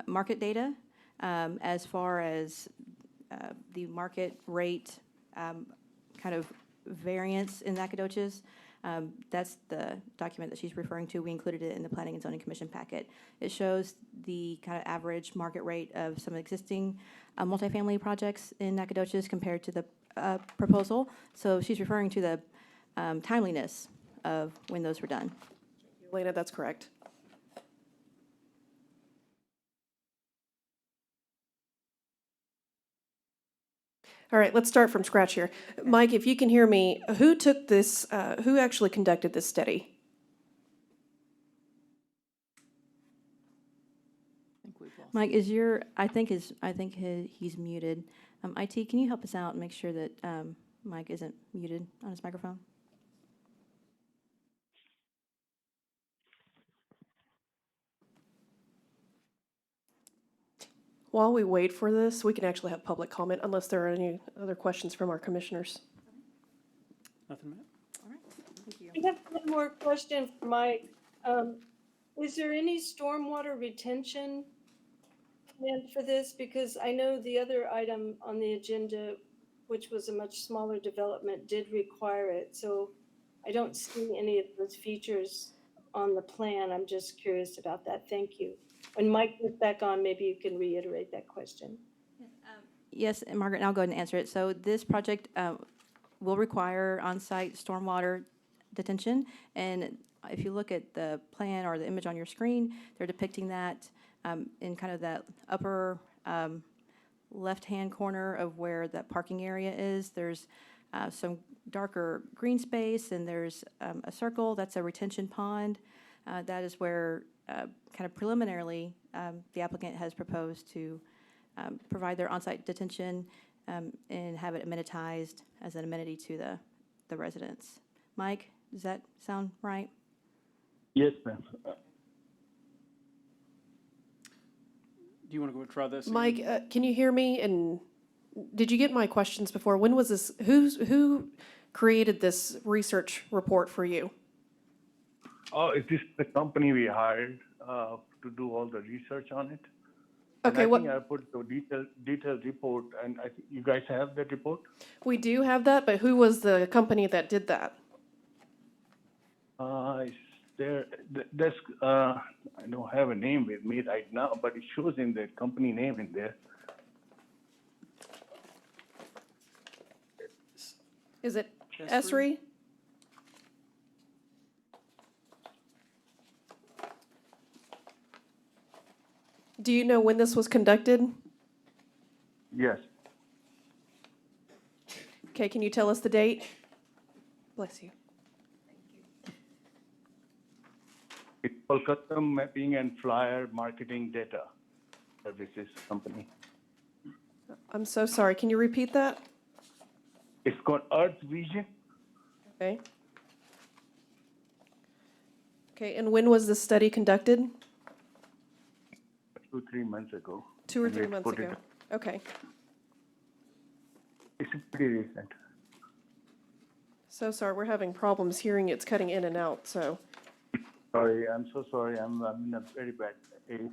market data as far as the market rate kind of variance in Nacogdoches. That's the document that she's referring to. We included it in the Planning and Zoning Commission packet. It shows the kind of average market rate of some existing multifamily projects in Nacogdoches compared to the proposal. So she's referring to the timeliness of when those were done. Elena, that's correct. All right, let's start from scratch here. Mike, if you can hear me, who took this, who actually conducted this study? Mike, I think he's muted. IT, can you help us out and make sure that Mike isn't muted on his microphone? While we wait for this, we can actually have public comment unless there are any other questions from our commissioners. Nothing, Matt? All right, thank you. I have one more question for Mike. Is there any stormwater retention plan for this? Because I know the other item on the agenda, which was a much smaller development, did require it. So I don't see any of those features on the plan. I'm just curious about that. Thank you. When Mike gets back on, maybe you can reiterate that question. Yes, and Margaret, and I'll go ahead and answer it. So this project will require on-site stormwater detention. And if you look at the plan or the image on your screen, they're depicting that in kind of that upper left-hand corner of where that parking area is. There's some darker green space, and there's a circle, that's a retention pond. That is where, kind of preliminarily, the applicant has proposed to provide their on-site detention and have it amenitized as an amenity to the residents. Mike, does that sound right? Yes, ma'am. Do you want to go and try this? again? Mike, can you hear me? And did you get my questions before? When was this, who created this research report for you? Oh, is this the company we hired to do all the research on it? And Okay, I what, think I put the detailed report, and I think you guys have that report? we do have that, but who was the company that did that? It's there, that's, I don't have a name with me right now, but it shows in the company name in there. Is it Esri? Esri? Do you know when this was conducted? Yes, Okay, can you tell us the date? Bless you. it's called Custom Mapping and Flyer Marketing Data Services Company. I'm so sorry, can you repeat that? It's called Earth Vision. Okay. Okay, and when was this study conducted? 2-3 months ago. 2 or And 3 we months put it ago? up. Okay, It's pretty recent. so sorry, we're having problems hearing, it's cutting in and out, so. Sorry, I'm so sorry. I'm in a very bad area.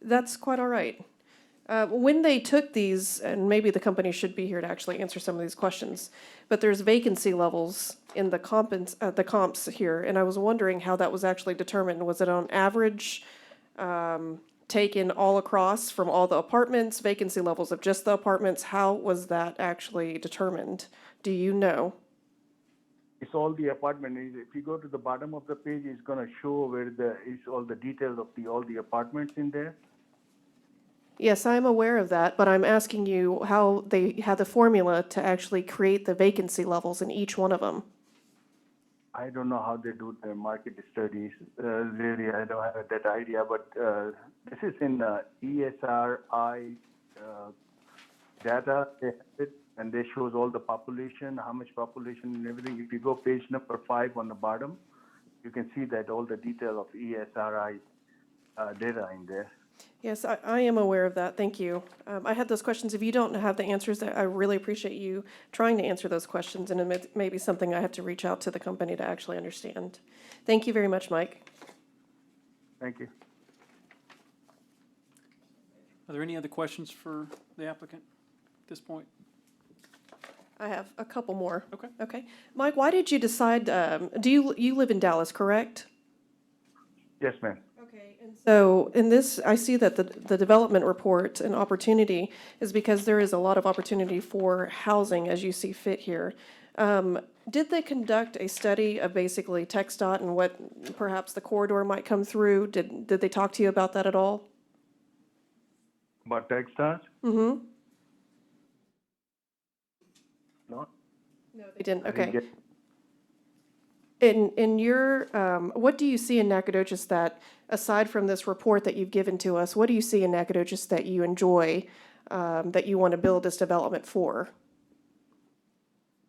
That's quite all right. When they took these, and maybe the company should be here to actually answer some of these questions, but there's vacancy levels in the comps here, and I was wondering how that was actually determined. Was it on average, taken all across from all the apartments, vacancy levels of just the apartments? How was that actually determined? Do you know? It's all the apartment. If you go to the bottom of the page, it's gonna show where is all the details of all the apartments in there. Yes, I'm aware of that, but I'm asking you how they had the formula to actually create the vacancy levels in each one of them. I don't know how they do the market studies. Really, I don't have that idea, but this is in ESRI data. They have it, and they shows all the population, how much population and everything. If you go page number 5 on the bottom, you can see that all the detail of ESRI data in there. Yes, I am aware of that. Thank you. I had those questions. If you don't have the answers, I really appreciate you trying to answer those questions, and it may be something I have to reach out to the company to actually understand. Thank you very much, Mike. Thank you. Are there any other questions for the applicant at this point? I have a couple more. Okay. Okay. Mike, why did you decide, you live in Dallas, correct? Yes, ma'am. Okay, and so in this, I see that the development report and opportunity is because there is a lot of opportunity for housing as you see fit here. Did they conduct a study of basically TxDOT and what perhaps the corridor might come through? Did they talk to you about that at all? About TxDOT? Mm-hmm. No. No, they didn't, I didn't okay. get- In your, what do you see in Nacogdoches that, aside from this report that you've given to us, what do you see in Nacogdoches that you enjoy, that you want to build this development for?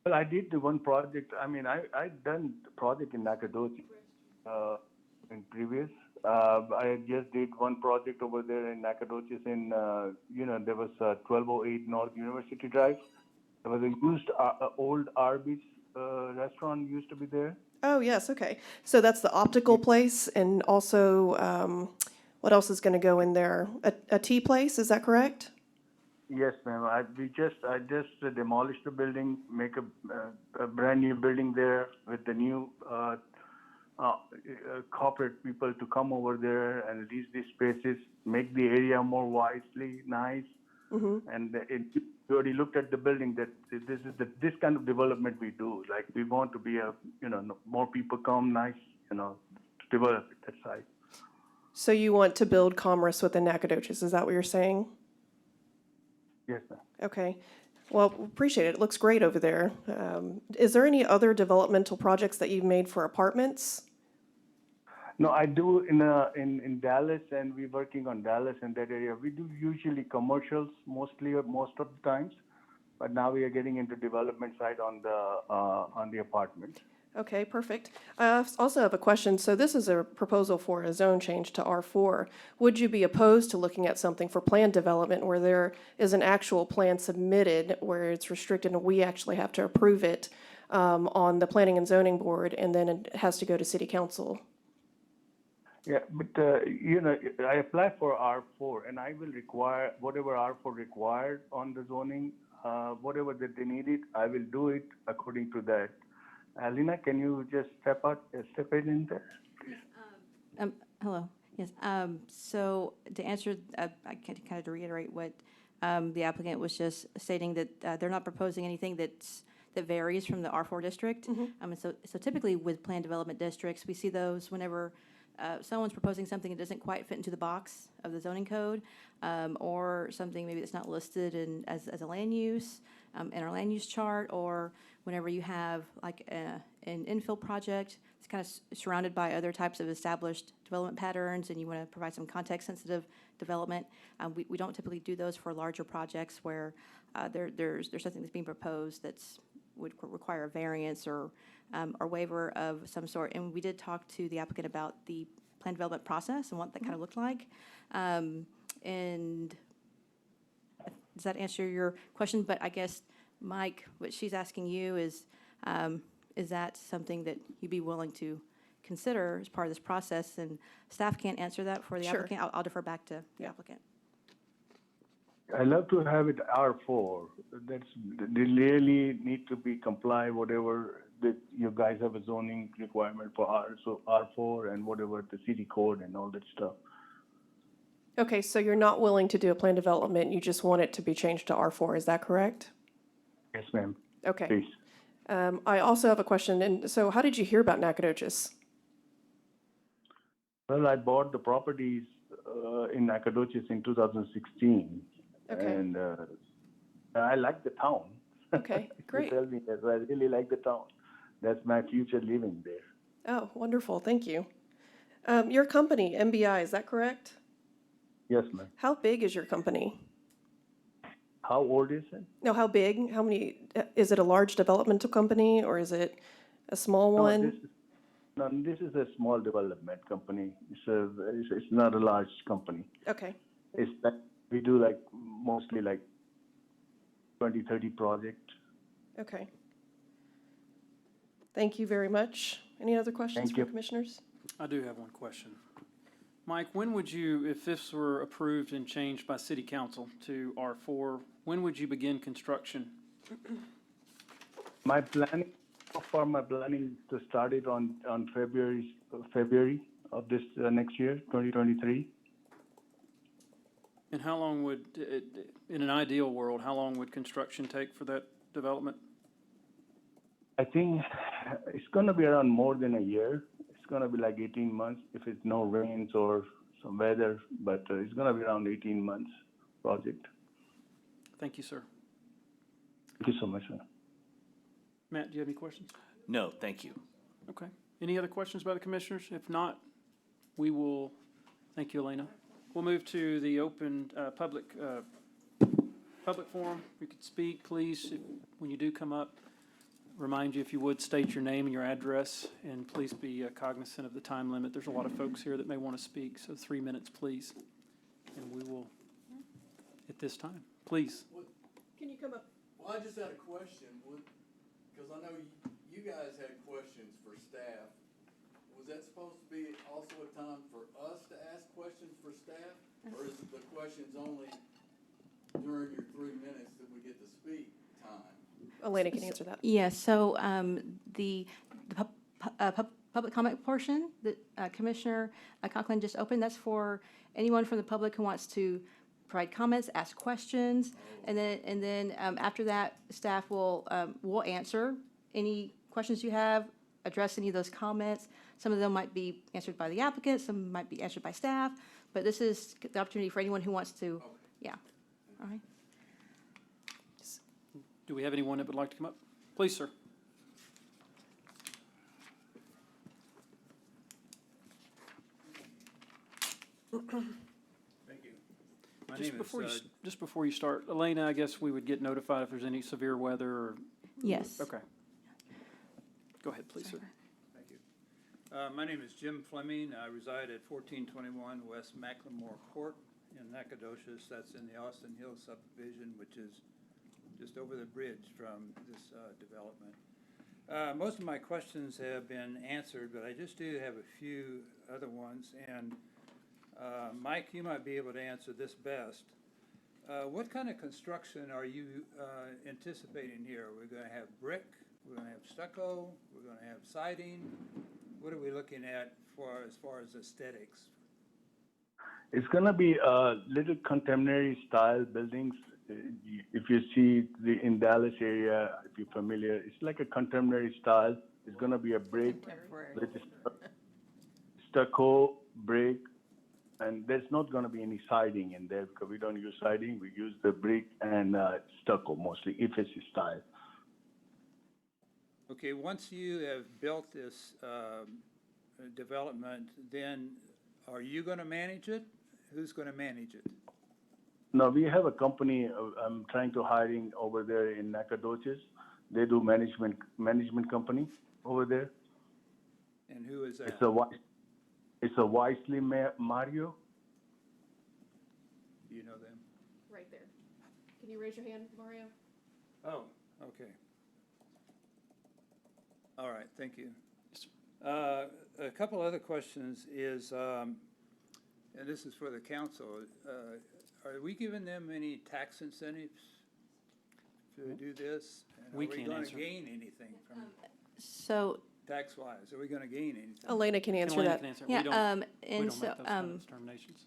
Well, I did the one project. I mean, I done the project in Nacogdoches in previous. I just did one project over there in Nacogdoches in, there was 1208 North University Drive. There was a used, old Arby's restaurant used to be there. Oh, yes, okay. So that's the optical place and also, what else is going to go in there? A tea place, is that correct? Yes, ma'am. I just demolished the building, make a brand new building there with the new corporate people to come over there and lease these spaces, make the area more wisely, nice. And you already looked at the building, that this kind of development we do. Like, we want to be more people come, nice, to develop that site. So you want to build commerce within Nacogdoches, is that what you're saying? Yes, ma'am. Okay, well, appreciate it, it looks great over there. Is there any other developmental projects that you've made for apartments? No, I do in Dallas, and we're working on Dallas and that area. We do usually commercials most of the times, but now we are getting into development side on the apartment. Okay, perfect. I also have a question. So this is a proposal for a zone change to R4. Would you be opposed to looking at something for planned development where there is an actual plan submitted where it's restricted and we actually have to approve it on the Planning and Zoning Board, and then it has to go to City Council? Yeah, but I applied for R4, and I will require whatever R4 required on the zoning, whatever that they needed, I will do it according to that. Alina, can you just step in there? Hello, yes. So to answer, I can kind of to reiterate what the applicant was just stating, that they're not proposing anything that varies from the R4 district. And so typically with planned development districts, we see those whenever someone's proposing something that doesn't quite fit into the box of the zoning code, or something maybe that's not listed as a land use in our land use chart, or whenever you have like an infill project, it's kind of surrounded by other types of established development patterns, and you want to provide some context-sensitive development. We don't typically do those for larger projects where there's something that's being proposed would require a variance or waiver of some sort. And we did talk to the applicant about the plan development process and what that kind of looked like. And does that answer your question? But I guess, Mike, what she's asking you is that something that you'd be willing to consider as part of this process? And staff can't answer that for the Sure. applicant. I'll defer back to the applicant. I love to have it R4. They really need to be comply whatever that you guys have a zoning requirement for R4 and whatever the city code and all that stuff. Okay, so you're not willing to do a planned development, you just want it to be changed to R4, is that correct? Yes, ma'am. Okay. Please. I also have a question, and so how did you hear about Nacogdoches? Well, I bought the properties in Nacogdoches in 2016. Okay. And I like the town. Okay, great. You tell me that I really like the town. That's my future living there. Oh, wonderful, thank you. Your company, MBI, is that correct? Yes, ma'am. How big is your company? How old is it? No, how big? How many, is it a large developmental company or is it a small one? This is a small development company. It's not a large company. Okay, It's like we do mostly 20, 30 projects. okay. Thank you very much. Any other questions Thank for you. commissioners? I do have one question. Mike, when would you, if this were approved and changed by City Council to R4, when would you begin construction? My planning to start it on February of this next year, 2023. And how long would, in an ideal world, how long would construction take for that development? I think it's going to be around more than a year. It's going to be 18 months if it's no rains or some weather, but it's going to be around 18 months project. Thank you, sir. Thank you so much, sir. Matt, do you have any questions? No, thank you. Okay. Any other questions by the commissioners? If not, we will, thank you, Elena. We'll move to the open public forum. You could speak, please, when you do come up. Remind you, if you would, state your name and your address, and please be cognizant of the time limit. There's a lot of folks here that may want to speak, so 3 minutes, please. And we will, at this time, please. Can you come up? Well, I just had a question, because I know you guys had questions for staff. Was that supposed to be also a time for us to ask questions for staff? Or is the questions only during your 3 minutes that we get to speak time? Elena can answer that. Yes, so the public comment portion that Commissioner Conklin just opened, that's for anyone from the public who wants to provide comments, ask questions, and then after that, staff will answer any questions you have, address any of those comments. Some of them might be answered by the applicant, some might be answered by staff, but this is the opportunity for anyone who wants to, yeah. All right. Do we have anyone that would like to come up? Please, sir. Thank you. My name is, Just before you start, Elena, I guess we would get notified if there's any severe weather or, Yes. okay. Go ahead, please, sir. thank you. My name is Jim Fleming. I reside at 1421 West Macklemore Court in Nacogdoches. That's in the Austin Hills subdivision, which is just over the bridge from this development. Most of my questions have been answered, but I just do have a few other ones. And Mike, you might be able to answer this best. What kind of construction are you anticipating here? We're going to have brick, we're going to have stucco, we're going to have siding. What are we looking at as far as aesthetics? It's gonna be little contemporary style buildings. If you see in Dallas area, if you're familiar, it's like a contemporary style. It's gonna be a brick with stucco, brick, and there's not gonna be any siding in there because we don't use siding. We use the brick and stucco mostly, if it's style. Okay, once you have built this development, then are you going to manage it? Who's going to manage it? No, we have a company I'm trying to hiring over there in Nacogdoches. They do management company over there. And who is that? It's a Wisely Mario. Do you know them? Right there. Can you raise your hand, Mario? Oh, okay. All right, thank you. A couple other questions is, and this is for the council, are we giving them any tax incentives to do this? And We are we can't going answer. to gain anything from So, tax-wise? Are we going to gain anything? Elena can answer Elena that. can answer. yeah, We don't and make so, those kind of determinations.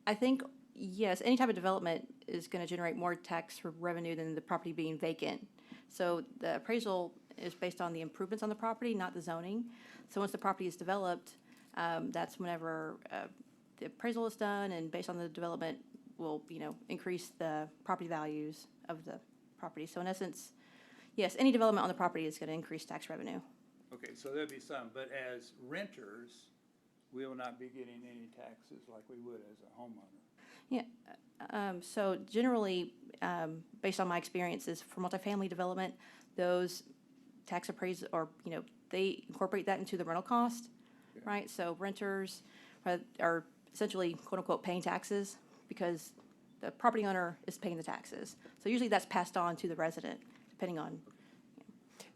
I think, yes, any type of development is going to generate more tax revenue than the property being vacant. So the appraisal is based on the improvements on the property, not the zoning. So once the property is developed, that's whenever the appraisal is done, and based on the development, will, increase the property values of the property. So in essence, yes, any development on the property is going to increase tax revenue. Okay, so there'll be some, but as renters, we will not be getting any taxes like we would as a homeowner. Yeah, so generally, based on my experiences for multifamily development, those tax appraisal, or, they incorporate that into the rental cost, right? So renters are essentially quote-unquote paying taxes because the property owner is paying the taxes. So usually that's passed on to the resident, depending on.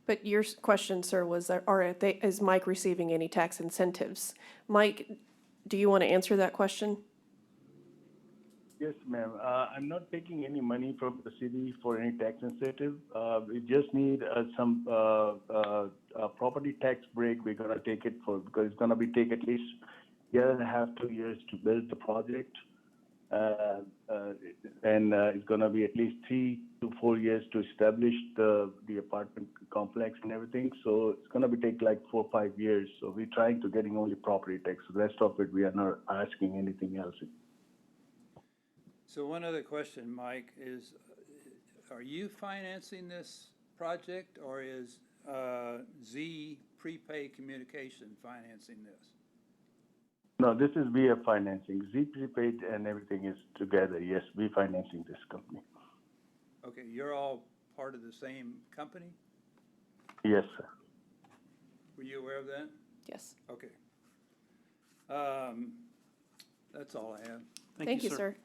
But your question, sir, was, is Mike receiving any tax incentives? Mike, do you want to answer that question? Yes, ma'am. I'm not taking any money from the city for any tax incentive. We just need some property tax break. We're gonna take it because it's gonna take at least year and a half, 2 years to build the project. And it's gonna be at least 3 to 4 years to establish the apartment complex and everything. So it's gonna take like 4 or 5 years. So we're trying to getting only property tax. The rest of it, we are not asking anything else. So one other question, Mike, is, are you financing this project, or is Z Prepay Communication financing this? No, this is via financing. Z Prepaid and everything is together. Yes, we financing this company. Okay, you're all part of the same company? Yes, sir. Were you aware of that? Yes. Okay. That's all I have. Thank you, sir.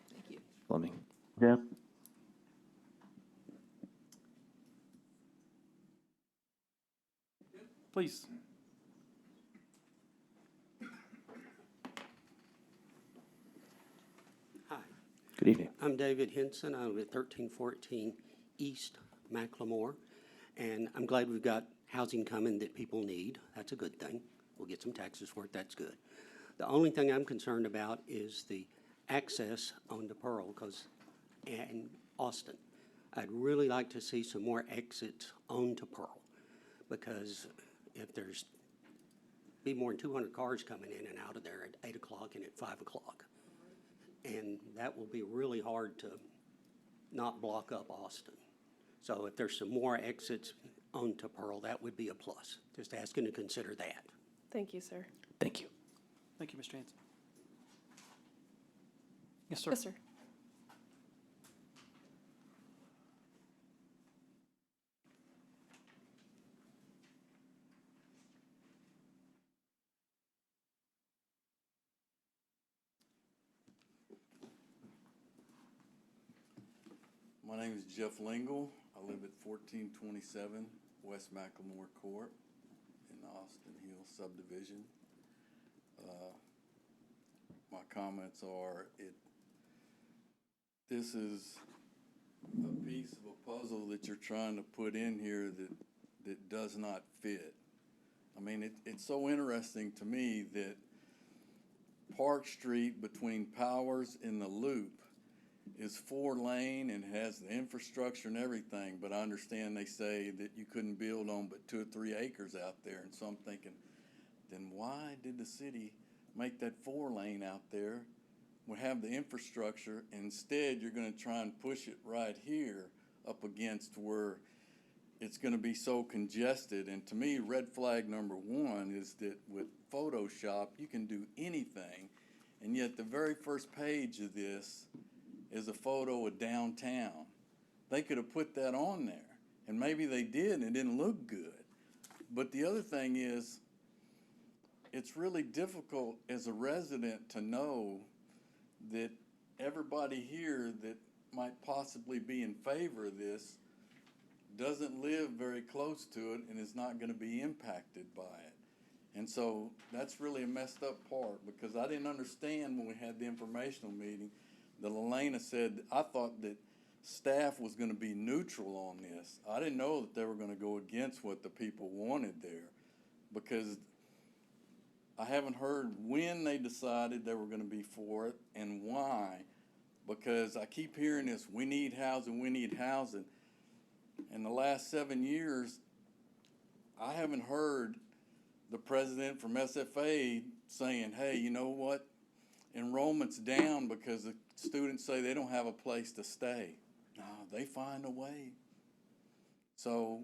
Fleming. Yeah. Please. Hi, Good evening. I'm David Henson. I live at 1314 East Macklemore, and I'm glad we've got housing coming that people need. That's a good thing. We'll get some taxes for it. That's good. The only thing I'm concerned about is the access onto Pearl, and Austin. I'd really like to see some more exits onto Pearl, because if there's be more than 200 cars coming in and out of there at 8 o'clock and at 5 o'clock. And that will be really hard to not block up Austin. So if there's some more exits onto Pearl, that would be a plus. Just asking to consider that. Thank you, sir. Thank you. Thank you, Ms. Jansen. Yes, sir. Yes, sir. My name is Jeff Lingle. I live at 1427 West Macklemore Court in the Austin Hill subdivision. My comments are, this is a piece of a puzzle that you're trying to put in here that does not fit. I mean, it's so interesting to me that Park Street between Powers and the Loop is 4-lane and has the infrastructure and everything, but I understand they say that you couldn't build on but 2 or 3 acres out there, and so I'm thinking, then why did the city make that 4-lane out there? We have the infrastructure, and instead you're gonna try and push it right here up against where it's gonna be so congested. And to me, red flag number 1 is that with Photoshop, you can do anything, and yet the very first page of this is a photo of downtown. They could have put that on there, and maybe they did, and it didn't look good. But the other thing is, it's really difficult as a resident to know that everybody here that might possibly be in favor of this doesn't live very close to it and is not going to be impacted by it. And so that's really a messed up part, because I didn't understand when we had the informational meeting that Elena said, I thought that staff was going to be neutral on this. I didn't know that they were going to go against what the people wanted there, because I haven't heard when they decided they were going to be for it and why, because I keep hearing this, we need housing, we need housing. In the last 7 years, I haven't heard the president from SFA saying, hey, you know what? Enrollment's down because the students say they don't have a place to stay. No, they find a way. So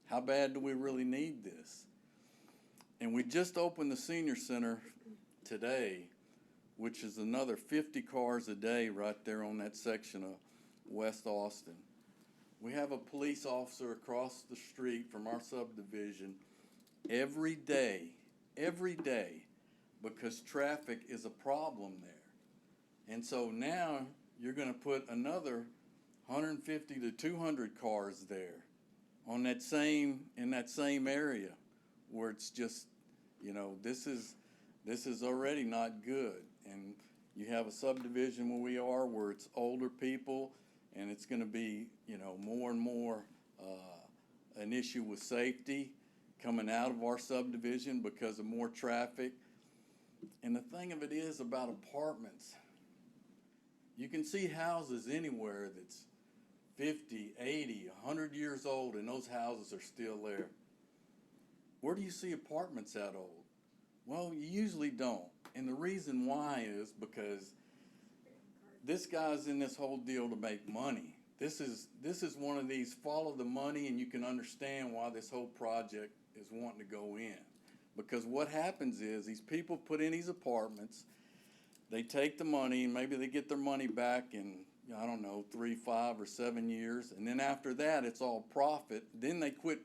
how bad do we really need this? And we just opened the senior center today, which is another 50 cars a day right there on that section of West Austin. We have a police officer across the street from our subdivision every day, because traffic is a problem there. And so now you're going to put another 150 to 200 cars there on that same, in that same area, where it's just, you know, this is already not good. And you have a subdivision where we are, where it's older people, and it's going to be, you know, more and more an issue with safety coming out of our subdivision because of more traffic. And the thing of it is about apartments, you can see houses anywhere that's 50, 80, 100 years old, and those houses are still there. Where do you see apartments that old? Well, you usually don't. And the reason why is because this guy's in this whole deal to make money. This is one of these follow the money, and you can understand why this whole project is wanting to go in. Because what happens is these people put in these apartments, they take the money, and maybe they get their money back in, I don't know, 3, 5, or 7 years, and then after that it's all profit. Then they quit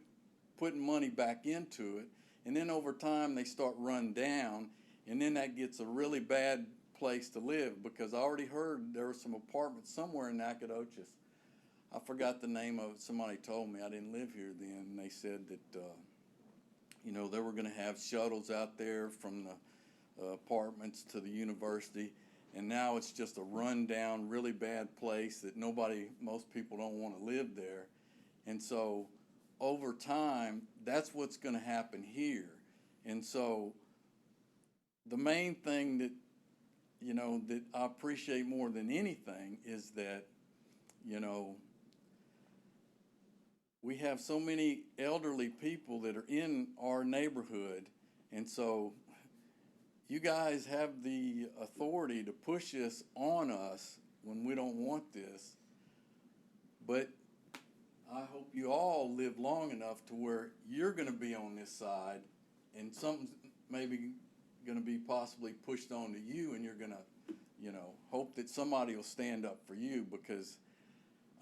putting money back into it, and then over time they start run down, and then that gets a really bad place to live. Because I already heard there were some apartments somewhere in Nacogdoches. I forgot the name of it. Somebody told me, I didn't live here then, and they said that you know, they were going to have shuttles out there from the apartments to the university, and now it's just a run-down, really bad place that most people don't want to live there. And so over time, that's what's going to happen here. And so the main thing that you know, that I appreciate more than anything is that, you know, we have so many elderly people that are in our neighborhood, and so you guys have the authority to push this on us when we don't want this. But I hope you all live long enough to where you're gonna be on this side, and something's maybe gonna be possibly pushed on to you, and you're gonna, you know, hope that somebody will stand up for you, because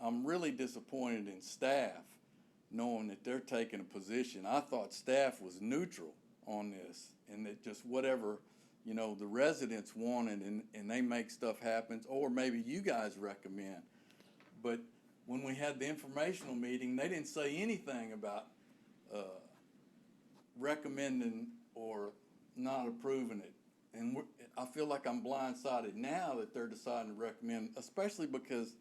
I'm really disappointed in staff, knowing that they're taking a position. I thought staff was neutral on this, and that just whatever, you know, the residents wanted, and they make stuff happen, or maybe you guys recommend. But when we had the informational meeting, they didn't say anything about recommending or not approving it. And I feel like I'm blindsided now that they're deciding to recommend, especially because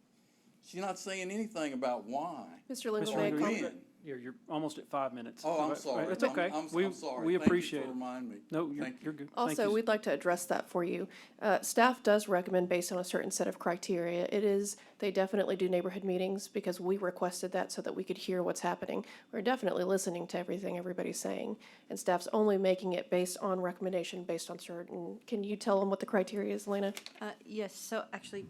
she's not saying anything about why. Mr. Lingle, Mr. may I Lingle, comment? You're almost at 5 minutes. Oh, I'm But- sorry. It's okay. I'm We sorry. We Thank you appreciate for it. reminding me. No, you're Thank you. good. Thank Also, you. we'd like to address that for you. Staff does recommend based on a certain set of criteria. They definitely do neighborhood meetings because we requested that so that we could hear what's happening. We're definitely listening to everything everybody's saying, and staff's only making it based on recommendation, based on certain. Can you tell them what the criteria is, Lena? Yes, so actually,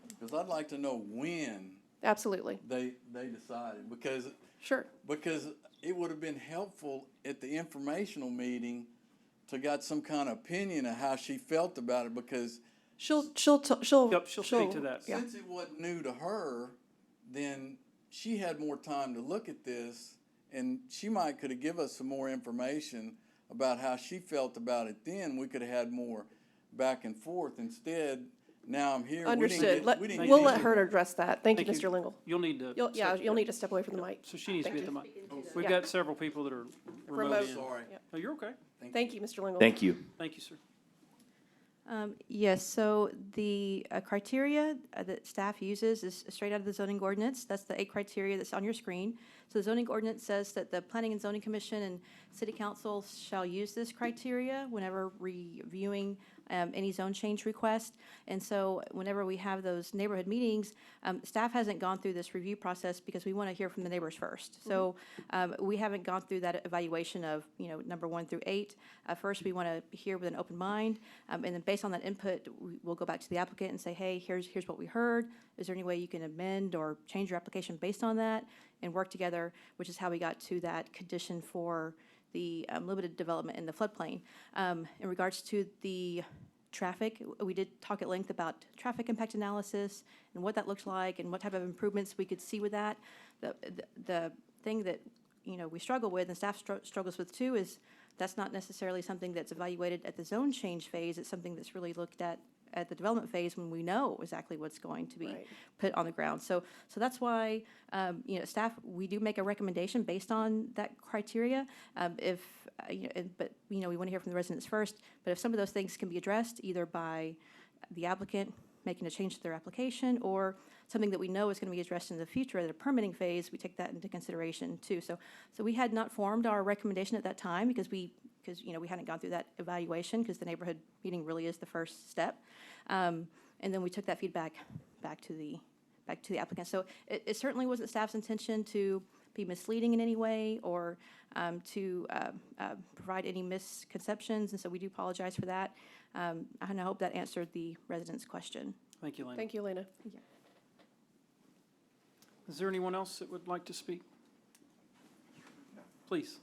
Because I'd like to know when Absolutely. they decided, because Sure. it would have been helpful at the informational meeting to got some kind of opinion of how she felt about it, because She'll Yep, she'll speak to that. Yeah. since it wasn't new to her, then she had more time to look at this, and she might could have given us some more information about how she felt about it then. We could have had more back and forth. Instead, now I'm here. Understood. We didn't We'll get let any- her address that. Thank you, Thank you. Mr. Lingle. You'll need to. You'll need to step away from the mic. So she needs to be at the mic. We've Yeah. got several people that are remote Remote. in. Sorry. No, you're okay. Thank you, Mr. Lingle. Thank you. Thank you, sir. Yes, so the criteria that staff uses is straight out of the zoning ordinance. That's the 8 criteria that's on your screen. So the zoning ordinance says that the Planning and Zoning Commission and City Council shall use this criteria whenever reviewing any zone change request. And so whenever we have those neighborhood meetings, staff hasn't gone through this review process because we want to hear from the neighbors first. So we haven't gone through that evaluation of, number 1 through 8. First, we want to hear with an open mind, and then based on that input, we'll go back to the applicant and say, hey, here's what we heard. Is there any way you can amend or change your application based on that, and work together, which is how we got to that condition for the limited development in the floodplain. In regards to the traffic, we did talk at length about traffic impact analysis and what that looks like and what type of improvements we could see with that. The thing that, we struggle with and staff struggles with too is that's not necessarily something that's evaluated at the zone change phase. It's something that's really looked at the development phase when we know exactly what's going to be Right. put on the ground. So that's why, staff, we do make a recommendation based on that criteria. But we want to hear from the residents first. But if some of those things can be addressed either by the applicant making a change to their application or something that we know is going to be addressed in the future at a permitting phase, we take that into consideration too. So we had not formed our recommendation at that time because we hadn't gone through that evaluation because the neighborhood meeting really is the first step. And then we took that feedback back to the applicant. So it certainly wasn't staff's intention to be misleading in any way or to provide any misconceptions, and so we do apologize for that. And I hope that answered the resident's question. Thank you, Lena. Thank you, Lena. Is there anyone else that would like to speak? Please.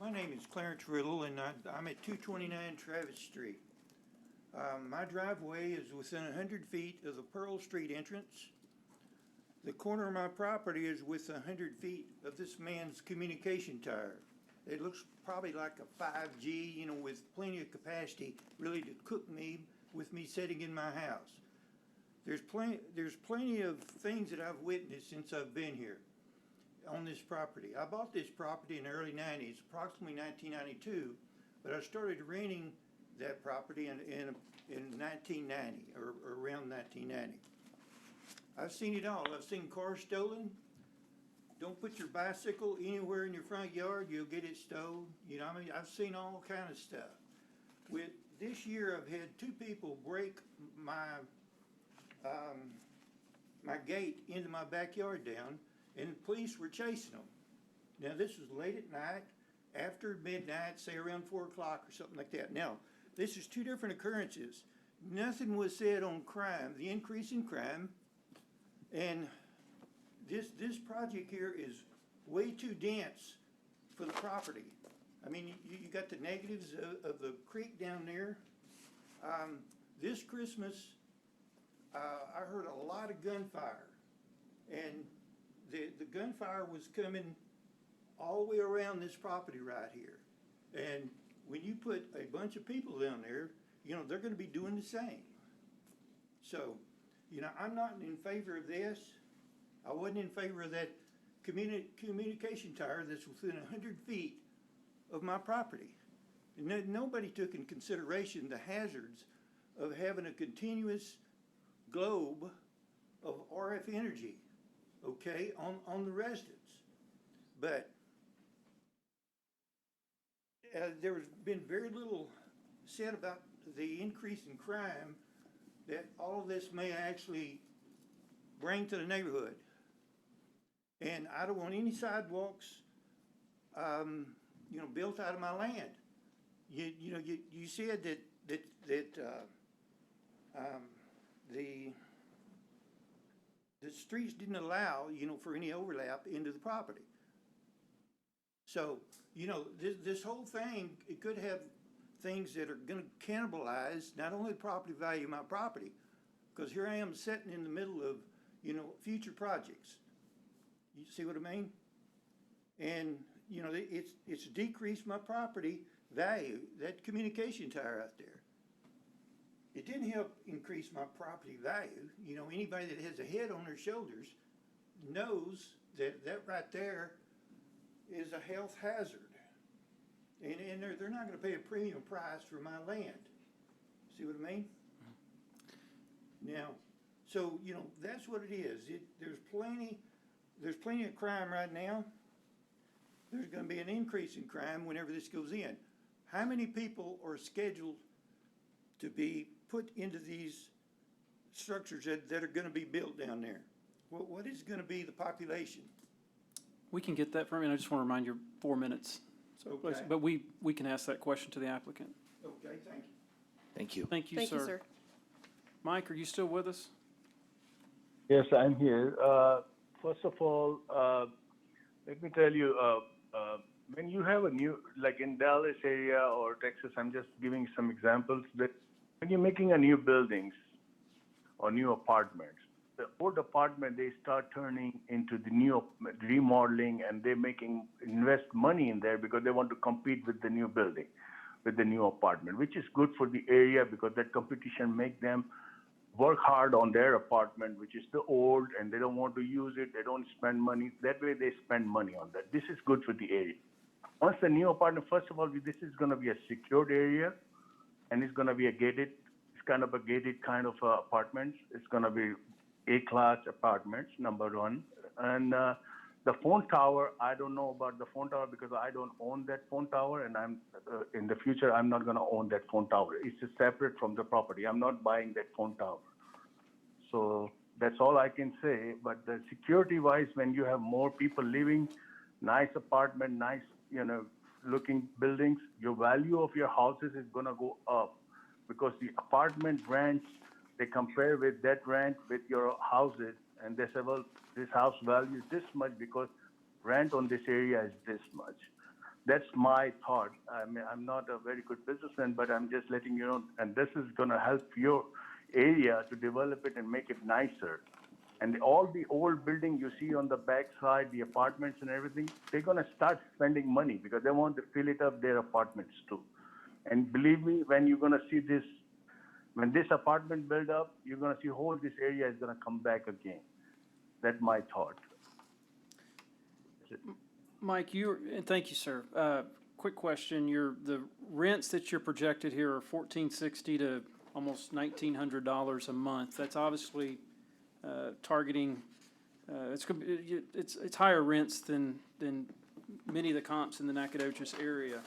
My name is Clarence Riddle, and I'm at 229 Travis Street. My driveway is within 100 feet of the Pearl Street entrance. The corner of my property is within 100 feet of this man's communication tower. It looks probably like a 5G, with plenty of capacity really to cook me with me sitting in my house. There's plenty of things that I've witnessed since I've been here on this property. I bought this property in the early 90s, approximately 1992, but I started renting that property in 1990 or around 1990. I've seen it all. I've seen cars stolen, don't put your bicycle anywhere in your front yard, you'll get it stowed. You know, I mean, I've seen all kind of stuff. With, this year, I've had 2 people break my, my gate into my backyard down, and the police were chasing them. Now, this was late at night, after midnight, say around 4 o'clock or something like that. Now, this is 2 different occurrences. Nothing was said on crime, the increase in crime, and this project here is way too dense for the property. I mean, you got the negatives of the creek down there. This Christmas, I heard a lot of gunfire, and the gunfire was coming all the way around this property right here. And when you put a bunch of people down there, you know, they're gonna be doing the same. So, you know, I'm not in favor of this. I wasn't in favor of that communication tower that's within 100 feet of my property. And nobody took in consideration the hazards of having a continuous globe of RF energy, okay, on the residents. But there's been very little said about the increase in crime that all of this may actually bring to the neighborhood. And I don't want any sidewalks, you know, built out of my land. You said that the streets didn't allow, you know, for any overlap into the property. So, you know, this whole thing, it could have things that are gonna cannibalize not only the property value of my property, because here I am sitting in the middle of, you know, future projects. You see what I mean? And, you know, it's decreased my property value, that communication tower out there. It didn't help increase my property value. You know, anybody that has a head on their shoulders knows that right there is a health hazard. And they're not gonna pay a premium price for my land. See what I mean? Now, so, you know, that's what it is. There's plenty of crime right now. There's gonna be an increase in crime whenever this goes in. How many people are scheduled to be put into these structures that are gonna be built down there? What is gonna be the population? We can get that from you, and I just want to remind you, 4 minutes. So, Okay. but we can ask that question to the applicant. Okay, thank you. Thank you. Thank you, Thank you, sir. sir. Mike, are you still with us? Yes, I'm here. First of all, let me tell you, when you have a new, like in Dallas area or Texas, I'm just giving some examples, that when you're making a new buildings or new apartments, the old apartment, they start turning into the new remodeling, and they're invest money in there because they want to compete with the new building, with the new apartment, which is good for the area because that competition make them work hard on their apartment, which is the old, and they don't want to use it. They don't spend money. That way they spend money on that. This is good for the area. Once the new apartment, first of all, this is going to be a secured area, and it's going to be it's kind of a gated kind of apartments. It's going to be A-class apartments, number one. And the phone tower, I don't know about the phone tower because I don't own that phone tower, and in the future, I'm not going to own that phone tower. It's just separate from the property. I'm not buying that phone tower. So that's all I can say. But the security-wise, when you have more people living, nice apartment, nice, looking buildings, your value of your houses is going to go up because the apartment rents, they compare with that rent with your houses, and they say, well, this house value is this much because rent on this area is this much. That's my thought. I mean, I'm not a very good businessman, but I'm just letting you know, and this is going to help your area to develop it and make it nicer. And all the old building you see on the backside, the apartments and everything, they're going to start spending money because they want to fill it up their apartments too. And believe me, when you're going to see this, when this apartment build up, you're going to see whole this area is going to come back again. That's my thought. Mike, and thank you, sir. Quick question, the rents that you're projected here are $1,460 to almost $1,900 a month. That's obviously targeting It's higher rents than many of the comps in the Nacogdoches area.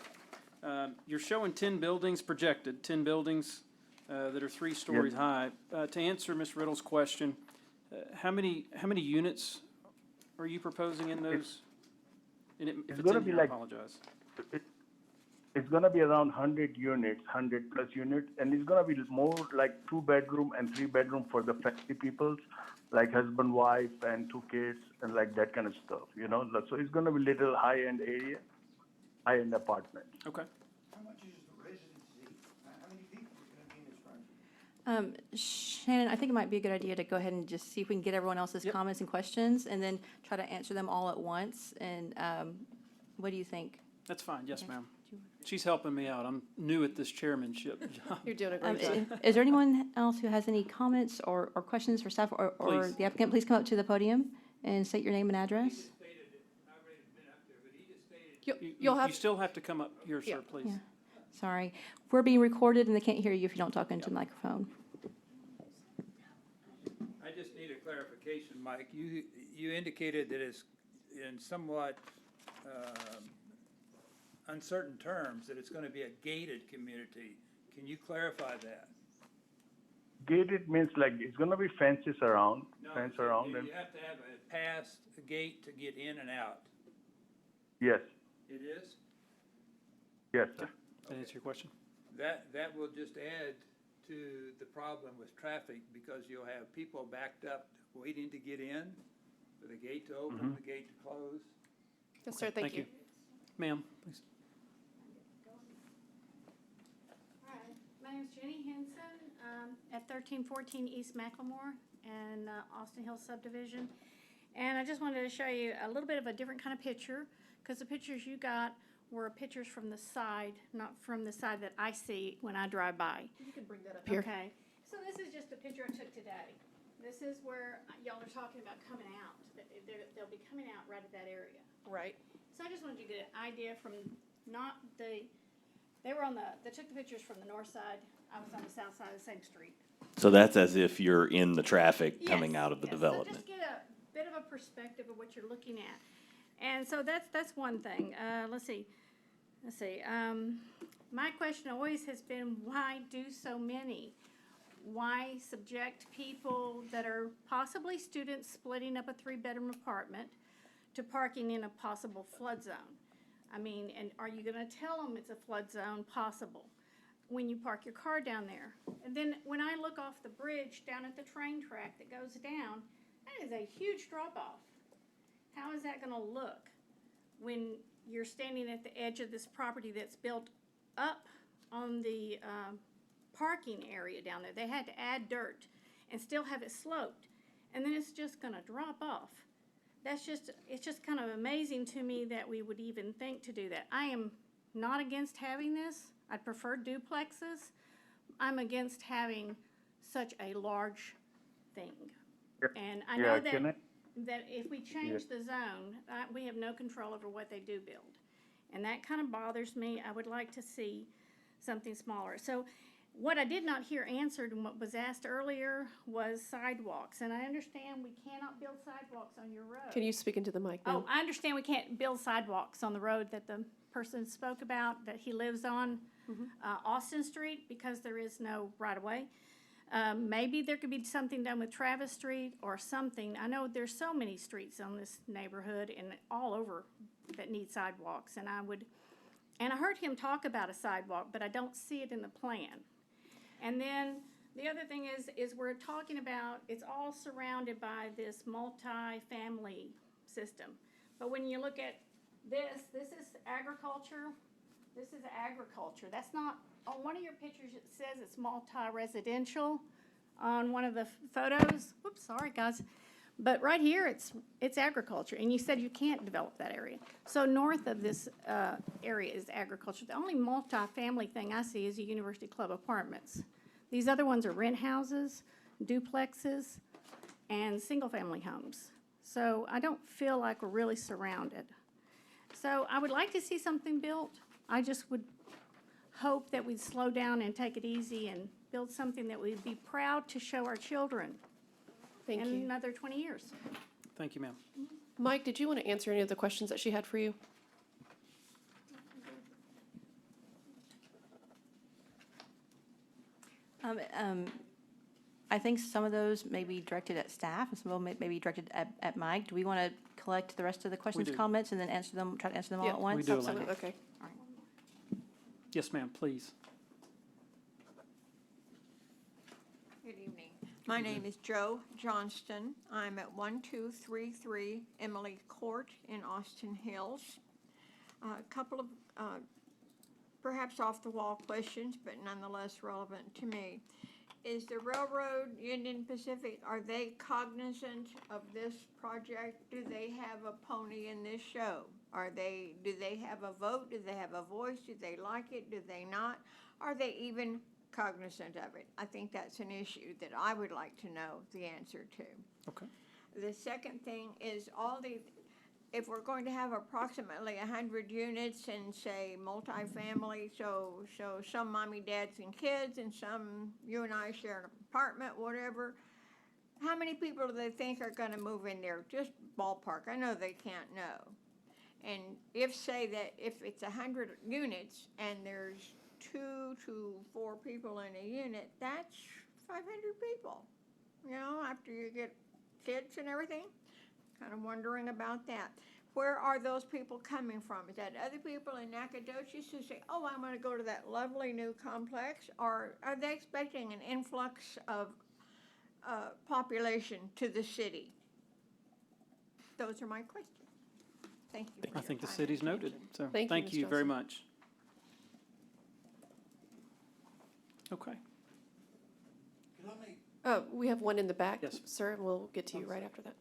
You're showing 10 buildings projected, 10 buildings that are 3 stories high. To answer Ms. Riddle's question, how many units are you proposing in those? And if it's it's gonna in be here, I like- apologize. It's gonna be around 100 units, 100+ units, and it's gonna be more like 2-bedroom and 3-bedroom for the family peoples, like husband, wife, and 2 kids, and like that kind of stuff, you know? So it's gonna be little high-end area, high-end apartment. Okay. How much is the residency? How many people are gonna be in this project? Shannon, I think it might be a good idea to go ahead and just see if we can get everyone else's Yep. comments and questions, and then try to answer them all at once. And what do you think? That's fine. Yes, Okay. ma'am. She's helping me out. I'm new at this chairmanship job. You're doing a great job. Is there anyone else who has any comments or questions for staff or Please. the applicant? Please come up to the podium and state your name and address. You'll You have, still have to come up here, Yeah. sir, please. Yeah. Sorry. We're being recorded and they can't hear you if you don't talk into the microphone. I just need a clarification, Mike. You indicated that it's in somewhat uncertain terms, that it's gonna be a gated community. Can you clarify that? Gated means like it's gonna be fences around, No, fence you- around, You and have to have a pass, a gate to get in and out. yes, It is? yes, sir. Did that answer your question? That will just add to the problem with traffic, because you'll have people backed up waiting to get in, for the gate to open, the gate to close. yes, sir, thank you. Ma'am, please. Hi, my name's Jenny Henson, at 1314 East Macklemore and Austin Hills subdivision. And I just wanted to show you a little bit of a different kind of picture, because the pictures you got were pictures from the side, not from the side that I see when I drive by. You can bring that up here. Okay, so this is just a picture I took today. This is where y'all are talking about coming out. They'll be coming out right at that area. Right. So I just wanted you to get an idea from they were they took the pictures from the north side, I was on the south side of the same street. So that's as if you're in the traffic coming Yes, out of the yes. development. So just get a bit of a perspective of what you're looking at. And so that's one thing. Let's see. My question always has been, why do so many? Why subject people that are possibly students splitting up a 3-bedroom apartment to parking in a possible flood zone? I mean, and are you gonna tell them it's a flood zone possible when you park your car down there? And then when I look off the bridge down at the train track that goes down, that is a huge drop-off. How is that gonna look when you're standing at the edge of this property that's built up on the parking area down there? They had to add dirt and still have it sloped, and then it's just gonna drop off. It's just kind of amazing to me that we would even think to do that. I am not against having this. I prefer duplexes. I'm against having such a large thing. And I know Yeah, can I- that if we change the zone, we have no control over what they do build. And that kind of bothers me. I would like to see something smaller. So what I did not hear answered and what was asked earlier was sidewalks. And I understand we cannot build sidewalks on your road. Can you speak into the mic, ma'am? Oh, I understand we can't build sidewalks on the road that the person spoke about, that he lives on, Austin Street, because there is no right-of-way. Maybe there could be something done with Travis Street or something. I know there's so many streets on this neighborhood and all over that need sidewalks, and I heard him talk about a sidewalk, but I don't see it in the plan. And then the other thing is we're talking about, it's all surrounded by this multi-family system. But when you look at this is agriculture, this is agriculture. That's not, on one of your pictures it says it's multi-residential on one of the photos. Whoops, sorry guys. But right here, it's agriculture, and you said you can't develop that area. So north of this area is agriculture. The only multi-family thing I see is the University Club apartments. These other ones are rent houses, duplexes, and single-family homes. So I don't feel like we're really surrounded. So I would like to see something built. I just would hope that we'd slow down and take it easy and build something that we'd be proud to show our children Thank in you. another 20 years. Thank you, ma'am. Mike, did you want to answer any of the questions that she had for you? I think some of those may be directed at staff, and some of them may be directed at Mike. Do we want to collect the rest of the questions, do. comments, and then answer them, try to answer them all Yeah, at once? we do, Elena. Absolutely, okay. Yes, ma'am, please. Good evening. My name is Joe Johnston. I'm at 1233 Emily Court in Austin Hills. A couple of perhaps off-the-wall questions, but nonetheless relevant to me. Is the Railroad Union Pacific, are they cognizant of this project? Do they have a pony in this show? Do they have a vote? Do they have a voice? Do they like it? Do they not? Are they even cognizant of it? I think that's an issue that I would like to know the answer to. Okay. The second thing is if we're going to have approximately 100 units and say multifamily, so some mommy, dads, and kids, and some you and I share an apartment, whatever, how many people do they think are going to move in there? Just ballpark. I know they can't know. And if it's 100 units and there's 2 to 4 people in a unit, that's 500 people. You know, after you get kids and everything. Kind of wondering about that. Where are those people coming from? Is that other people in Nacogdoches who say, oh, I'm going to go to that lovely new complex? Or are they expecting an influx of population to the city? Those are my questions. Thank you for I your think the time and city's noted, attention. so Thank you, thank Ms. you very Johnson. much. Okay. Can I make, We have one in the back, Yes. sir, and we'll get to you right after that.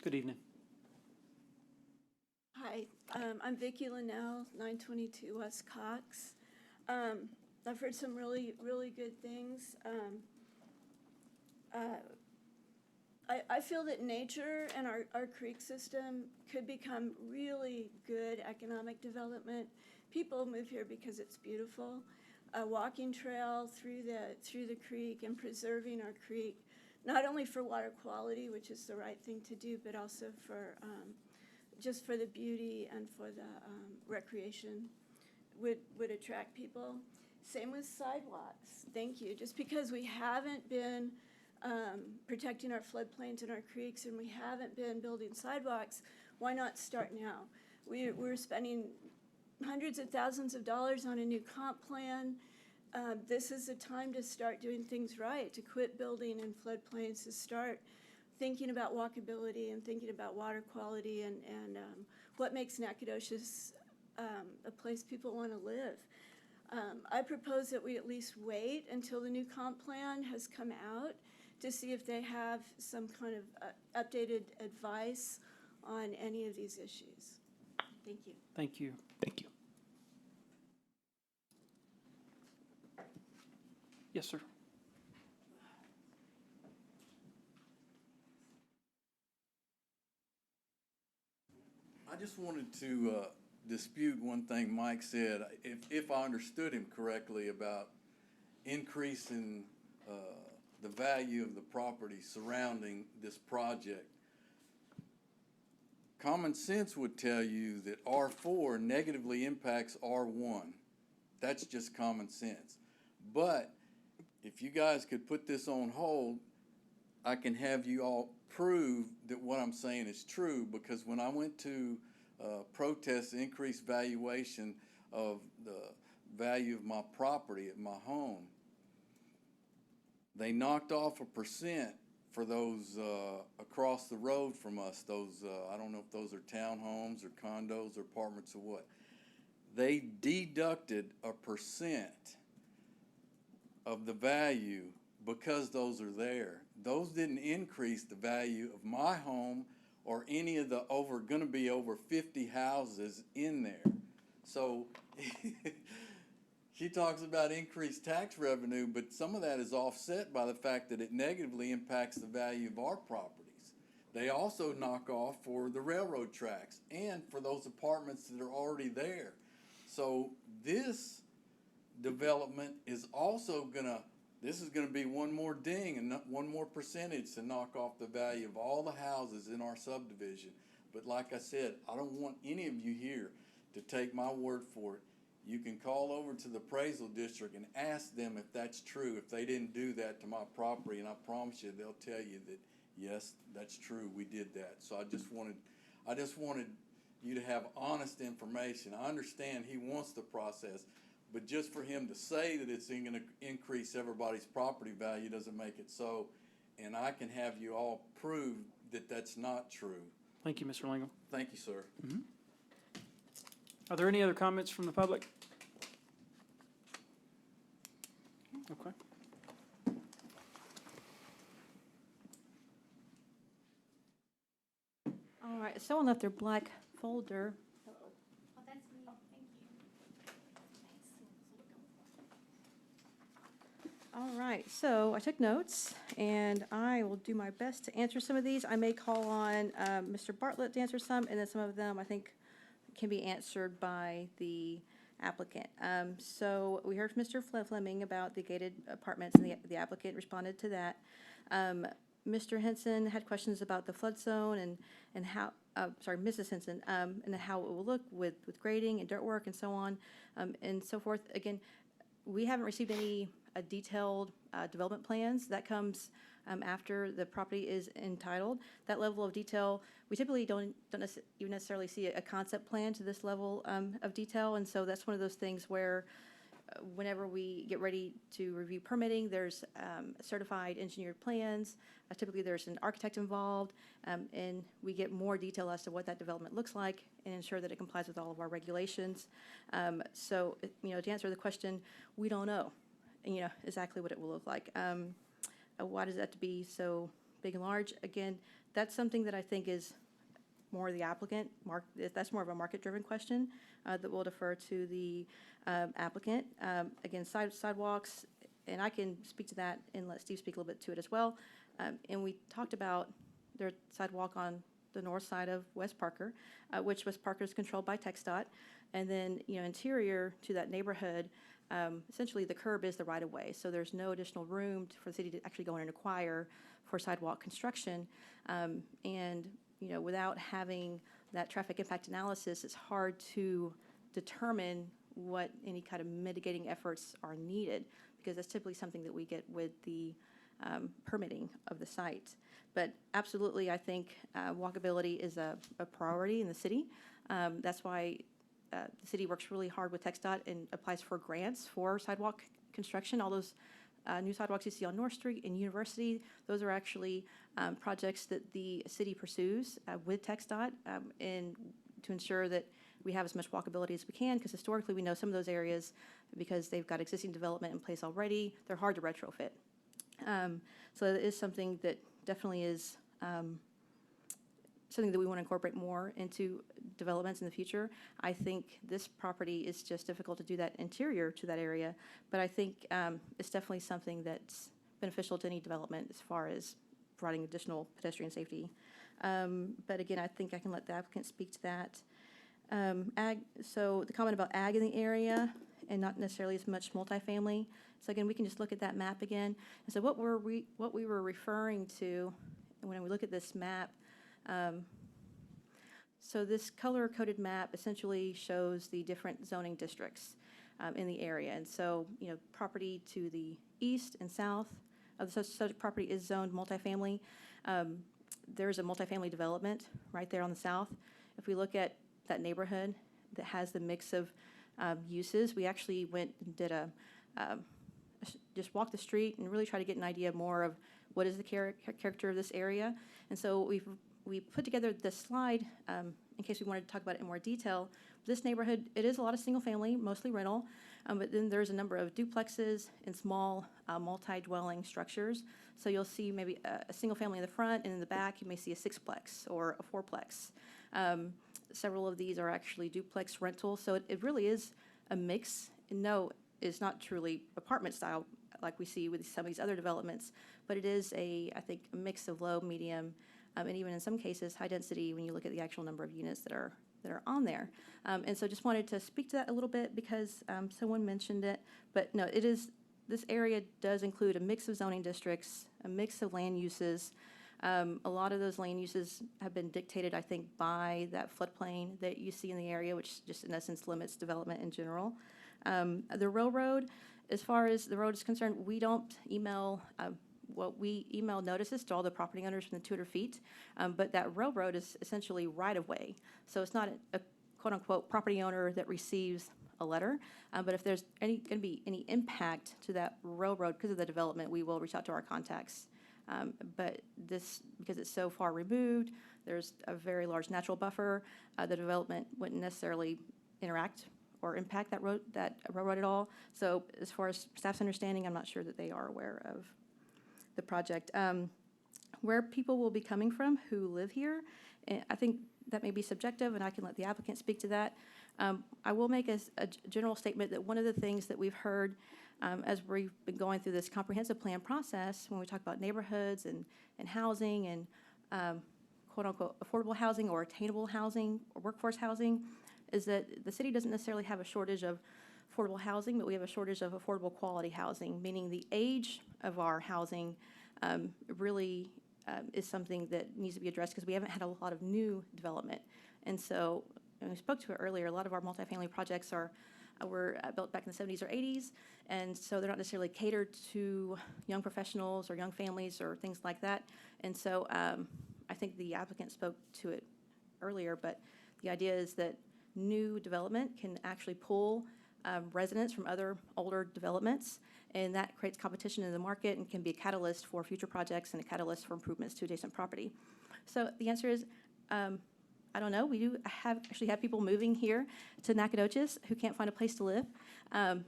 Good evening. Hi, I'm Vicki Linnell, 922 West Cox. I've heard some really, really good things. I feel that nature and our creek system could become really good economic development. People move here because it's beautiful. A walking trail through the creek and preserving our creek, not only for water quality, which is the right thing to do, but also for just for the beauty and for the recreation would attract people. Same with sidewalks. Thank you. Just because we haven't been protecting our floodplains and our creeks and we haven't been building sidewalks, why not start now? We're spending hundreds of thousands of dollars on a new comp plan. This is the time to start doing things right, to quit building in floodplains, to start thinking about walkability and thinking about water quality and what makes Nacogdoches a place people want to live. I propose that we at least wait until the new comp plan has come out to see if they have some kind of updated advice on any of these issues. Thank you. Thank you. Thank you. Yes, sir. I just wanted to dispute one thing Mike said, if I understood him correctly about increasing the value of the property surrounding this project. Common sense would tell you that R4 negatively impacts R1. That's just common sense. But if you guys could put this on hold, I can have you all prove that what I'm saying is true, because when I went to protest the increased valuation of the value of my property at my home, they knocked off 1% for those across the road from us, those, I don't know if those are townhomes or condos or apartments or what. They deducted 1% of the value because those are there. Those didn't increase the value of my home or any of the gonna be over 50 houses in there. So she talks about increased tax revenue, but some of that is offset by the fact that it negatively impacts the value of our properties. They also knock off for the railroad tracks and for those apartments that are already there. So this development is also gonna, this is gonna be one more ding and one more percentage to knock off the value of all the houses in our subdivision. But like I said, I don't want any of you here to take my word for it. You can call over to the appraisal district and ask them if that's true, if they didn't do that to my property, and I promise you, they'll tell you that, yes, that's true, we did that. So I just wanted you to have honest information. I understand he wants the process, but just for him to say that it's gonna increase everybody's property value doesn't make it so. And I can have you all prove that that's not true. Thank you, Mr. Lingle. Thank you, sir. Are there any other comments from the public? Okay. All right, someone left their black folder. Oh, that's me, thank you. All right, so I took notes, and I will do my best to answer some of these. I may call on Mr. Bartlett to answer some, and then some of them I think can be answered by the applicant. So we heard from Mr. Fleming about the gated apartments, and the applicant responded to that. Mr. Henson had questions about the flood zone and how, sorry, Mrs. Henson, and how it will look with grading and dirt work and so on, and so forth. Again, we haven't received any detailed development plans. That comes after the property is entitled. That level of detail, we typically don't even necessarily see a concept plan to this level of detail, and so that's one of those things where whenever we get ready to review permitting, there's certified engineered plans. Typically, there's an architect involved, and we get more detail as to what that development looks like and ensure that it complies with all of our regulations. So, to answer the question, we don't know, exactly what it will look like. Why does that have to be so big and large? Again, that's something that I think is more the applicant. That's more of a market-driven question that we'll defer to the applicant. Again, sidewalks, and I can speak to that and let Steve speak a little bit to it as well. And we talked about their sidewalk on the north side of West Parker, which West Parker is controlled by TxDOT. And then, interior to that neighborhood, essentially the curb is the right-of-way. So there's no additional room for the city to actually go in and acquire for sidewalk construction. And without having that traffic impact analysis, it's hard to determine what any kind of mitigating efforts are needed, because that's typically something that we get with the permitting of the site. But absolutely, I think walkability is a priority in the city. That's why the city works really hard with TxDOT and applies for grants for sidewalk construction. All those new sidewalks you see on North Street and University, those are actually projects that the city pursues with TxDOT and to ensure that we have as much walkability as we can, because historically we know some of those areas, because they've got existing development in place already, they're hard to retrofit. So it is something that definitely is something that we want to incorporate more into developments in the future. I think this property is just difficult to do that interior to that area, but I think it's definitely something that's beneficial to any development as far as providing additional pedestrian safety. But again, I think I can let the applicant speak to that. Ag, so the comment about ag in the area and not necessarily as much multifamily. So again, we can just look at that map again. And so what we were referring to when we look at this map, so this color-coded map essentially shows the different zoning districts in the area. And so, property to the east and south of the subject property is zoned multifamily. There's a multifamily development right there on the south. If we look at that neighborhood that has the mix of uses, we actually went and did just walked the street and really try to get an idea more of what is the character of this area. And so we put together this slide in case we wanted to talk about it in more detail. This neighborhood, it is a lot of single family, mostly rental, but then there's a number of duplexes and small multi-dwelling structures. So you'll see maybe a single family in the front, and in the back you may see a sixplex or a fourplex. Several of these are actually duplex rentals, so it really is a mix. No, it's not truly apartment style like we see with some of these other developments, but it is I think, a mix of low, medium, and even in some cases high density when you look at the actual number of units that are on there. And so just wanted to speak to that a little bit because someone mentioned it, but no, it is this area does include a mix of zoning districts, a mix of land uses. A lot of those land uses have been dictated, I think, by that floodplain that you see in the area, which just in essence limits development in general. The railroad, as far as the road is concerned, we don't email, we email notices to all the property owners within 200 feet, but that railroad is essentially right-of-way. So it's not a quote-unquote property owner that receives a letter, but if there's going to be any impact to that railroad because of the development, we will reach out to our contacts. But this, because it's so far removed, there's a very large natural buffer, the development wouldn't necessarily interact or impact that railroad at all. So as far as staff's understanding, I'm not sure that they are aware of the project. Where people will be coming from who live here, I think that may be subjective, and I can let the applicant speak to that. I will make a general statement that one of the things that we've heard as we've been going through this comprehensive plan process, when we talk about neighborhoods and housing and quote-unquote affordable housing or attainable housing or workforce housing, is that the city doesn't necessarily have a shortage of affordable housing, but we have a shortage of affordable quality housing, meaning the age of our housing really is something that needs to be addressed because we haven't had a lot of new development. And so, and we spoke to it earlier, a lot of our multifamily projects were built back in the 70s or 80s, and so they're not necessarily catered to young professionals or young families or things like that. And so I think the applicant spoke to it earlier, but the idea is that new development can actually pull residents from other older developments, and that creates competition in the market and can be a catalyst for future projects and a catalyst for improvements to adjacent property. So the answer is, I don't know. We do actually have people moving here to Nacogdoches who can't find a place to live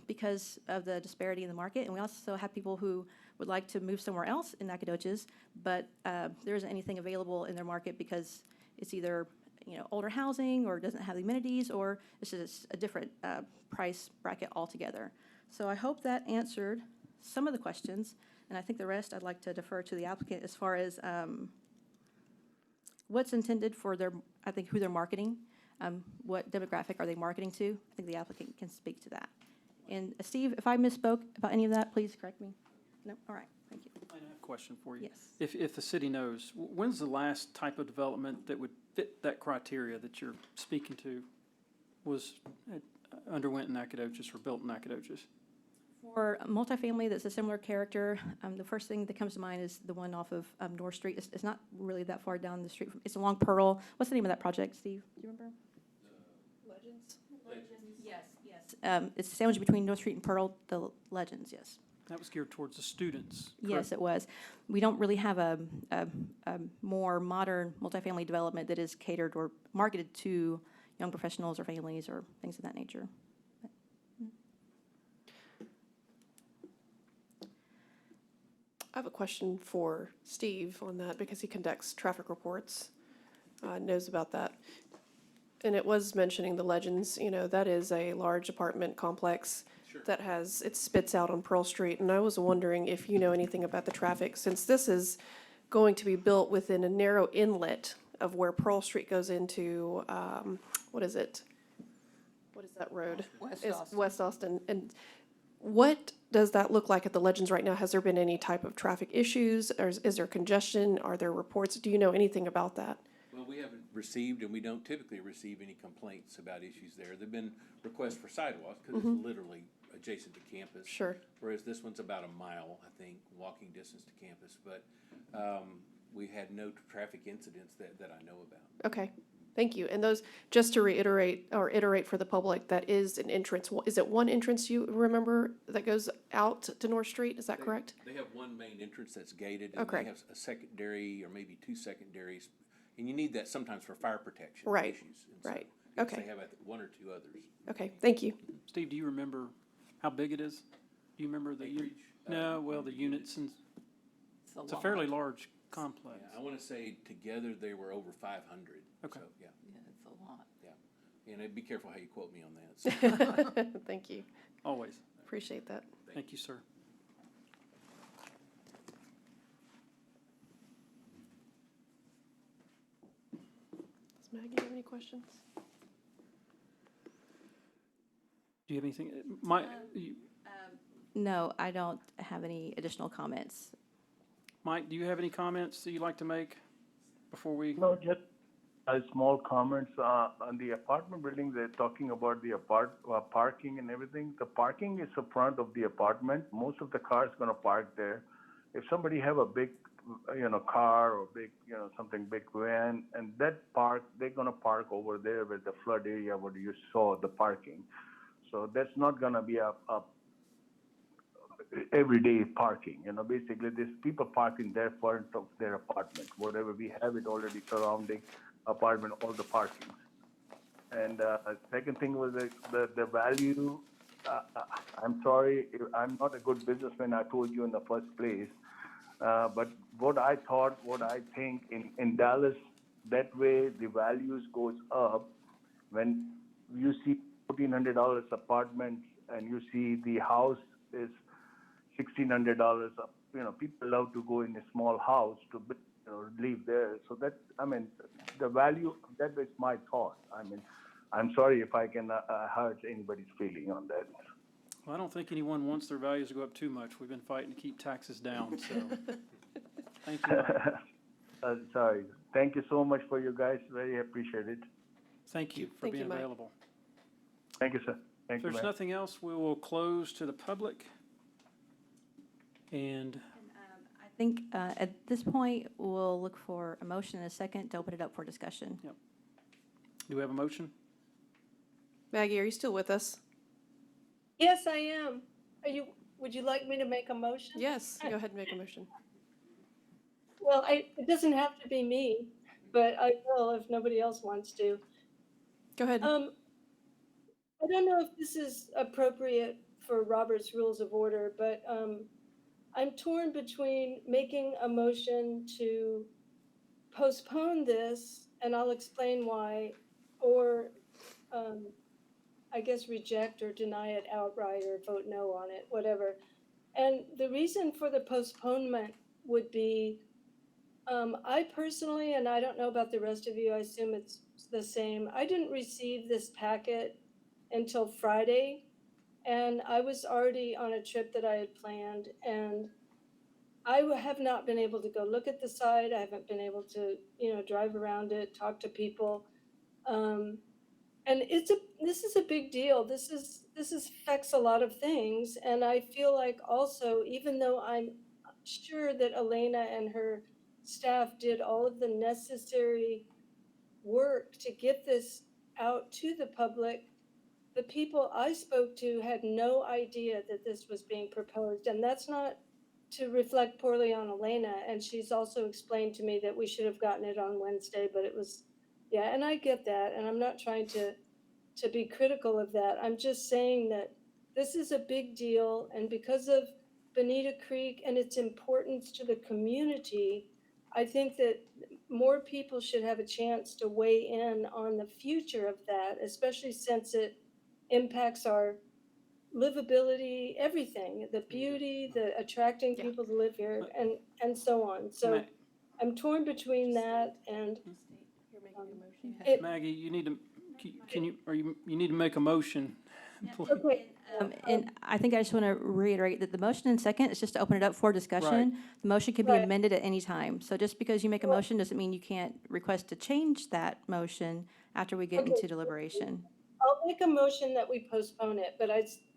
because of the disparity in the market, and we also have people who would like to move somewhere else in Nacogdoches, but there isn't anything available in their market because it's either older housing or doesn't have the amenities, or it's just a different price bracket altogether. So I hope that answered some of the questions, and I think the rest I'd like to defer to the applicant as far as what's intended for who they're marketing, what demographic are they marketing to. I think the applicant can speak to that. And Steve, if I misspoke about any of that, please correct me. No? All right, thank you. I have a question for you. Yes. If the city knows, when's the last type of development that would fit that criteria that you're speaking to underwent in Nacogdoches or built in Nacogdoches? For multifamily that's a similar character, the first thing that comes to mind is the one off of North Street. It's not really that far down the street. It's along Pearl. What's the name of that project, Steve? Do you remember? Legends? Yes, yes. It's sandwiched between North Street and Pearl, the Legends, yes. That was geared towards the students, correct? Yes, it was. We don't really have a more modern multifamily development that is catered or marketed to young professionals or families or things of that nature. I have a question for Steve on that because he conducts traffic reports, knows about that. And it was mentioning the Legends, that is a large apartment complex that it spits out on Pearl Street. And I was wondering if you know anything about the traffic, since this is going to be built within a narrow inlet of where Pearl Street goes into, what is it? What is that road? West Austin. And what does that look like at the Legends right now? Has there been any type of traffic issues, or is there congestion? Are there reports? Do you know anything about that? Well, we haven't received, and we don't typically receive any complaints about issues there. There've been requests for sidewalks, because it's literally adjacent to campus. Sure. Whereas this one's about a mile, I think, walking distance to campus. But we had no traffic incidents that I know about. Okay, thank you. And those, just to reiterate or iterate for the public, that is an entrance. Is it one entrance you remember that goes out to North Street? Is that correct? They have one main entrance that's gated, and Okay. they have a secondary or maybe two secondaries. And you need that sometimes for fire protection Right, issues. And so, right. yes, Okay. They have one or two others. Okay, thank you. Steve, do you remember how big it is? Do you remember the Acreage? No, well, the units, and it's a fairly large complex. Yeah, I want to say together they were over 500. Okay. So, yeah. Yeah, it's a lot. Yeah. And be careful how you quote me on that. So, Thank you. Always. Appreciate that. Thank you, sir. Does Maggie have any questions? Do you have anything? No, I don't have any additional comments. Mike, do you have any comments that you'd like to make before we? No, just small comments on the apartment building. They're talking about the parking and everything. The parking is the front of the apartment. Most of the cars gonna park there. If somebody have a big, car or big, something big van, and that park, they're gonna park over there with the flood area where you saw the parking. So that's not gonna be a everyday parking. Basically, there's people parking there front of their apartment. Whatever we have it already surrounding apartment, all the parking. And second thing was the value. I'm sorry, I'm not a good businessman. I told you in the first place. But what I think in Dallas, that way the values goes up when you see $1,400 apartment and you see the house is $1,600. People love to go in a small house to live there. So that, the value, that is my thought. I'm sorry if I can hurt anybody's feeling on that. Well, I don't think anyone wants their values to go up too much. We've been fighting to keep taxes down, so. Thank you. Mike. Sorry. Thank you so much for you guys. Very appreciated. Thank you for Thank you, being Mike. available. Thank you, sir. Thank If you, there's ma'am. nothing else, we will close to the public. And I think at this point, we'll look for a motion and a second to open it up for discussion. do we have a motion? Maggie, are you still with us? Yes, I am. Would you like me to make a motion? Yes, go ahead and make a motion. Well, it doesn't have to be me, but I will if nobody else wants to. Go ahead. I don't know if this is appropriate for Robert's Rules of Order, but I'm torn between making a motion to postpone this, and I'll explain why, or I guess reject or deny it outright or vote no on it, whatever. And the reason for the postponement would be, I personally, and I don't know about the rest of you, I assume it's the same, I didn't receive this packet until Friday, and I was already on a trip that I had planned, and I have not been able to go look at the site. I haven't been able to, drive around it, talk to people. And this is a big deal. This affects a lot of things. And I feel like also, even though I'm sure that Elena and her staff did all of the necessary work to get this out to the public, the people I spoke to had no idea that this was being proposed. And that's not to reflect poorly on Elena. And she's also explained to me that we should have gotten it on Wednesday, but it was, yeah, and I get that. And I'm not trying to be critical of that. I'm just saying that this is a big deal. And because of Bonita Creek and its importance to the community, I think that more people should have a chance to weigh in on the future of that, especially since it impacts our livability, everything, the beauty, the attracting people to live here, and so on. So I'm torn between that and Maggie, you need to, you need to make a motion. okay. And I think I just want to reiterate that the motion and second is just to open it up for discussion. The motion can be Right. amended at any time. So just because you make a motion doesn't mean you can't request to change that motion after we get Okay. into deliberation. I'll make a motion that we postpone it, but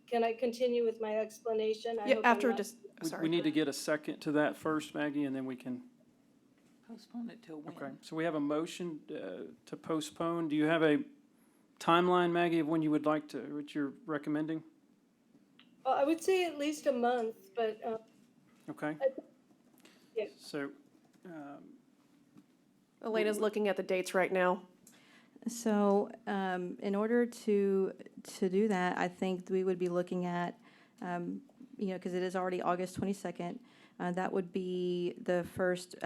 can I continue with my explanation? I Yeah, hope I'm after not- just, We sorry. need to get a second to that first, Maggie, and then we can, Postpone it till when? okay. So we have a motion to postpone. Do you have a timeline, Maggie, of when you would like to, what you're recommending? Well, I would say at least a month, but Okay. Yeah. So, Elena's looking at the dates right now. So in order to do that, I think we would be looking at, because it is already August 22nd, that would be the first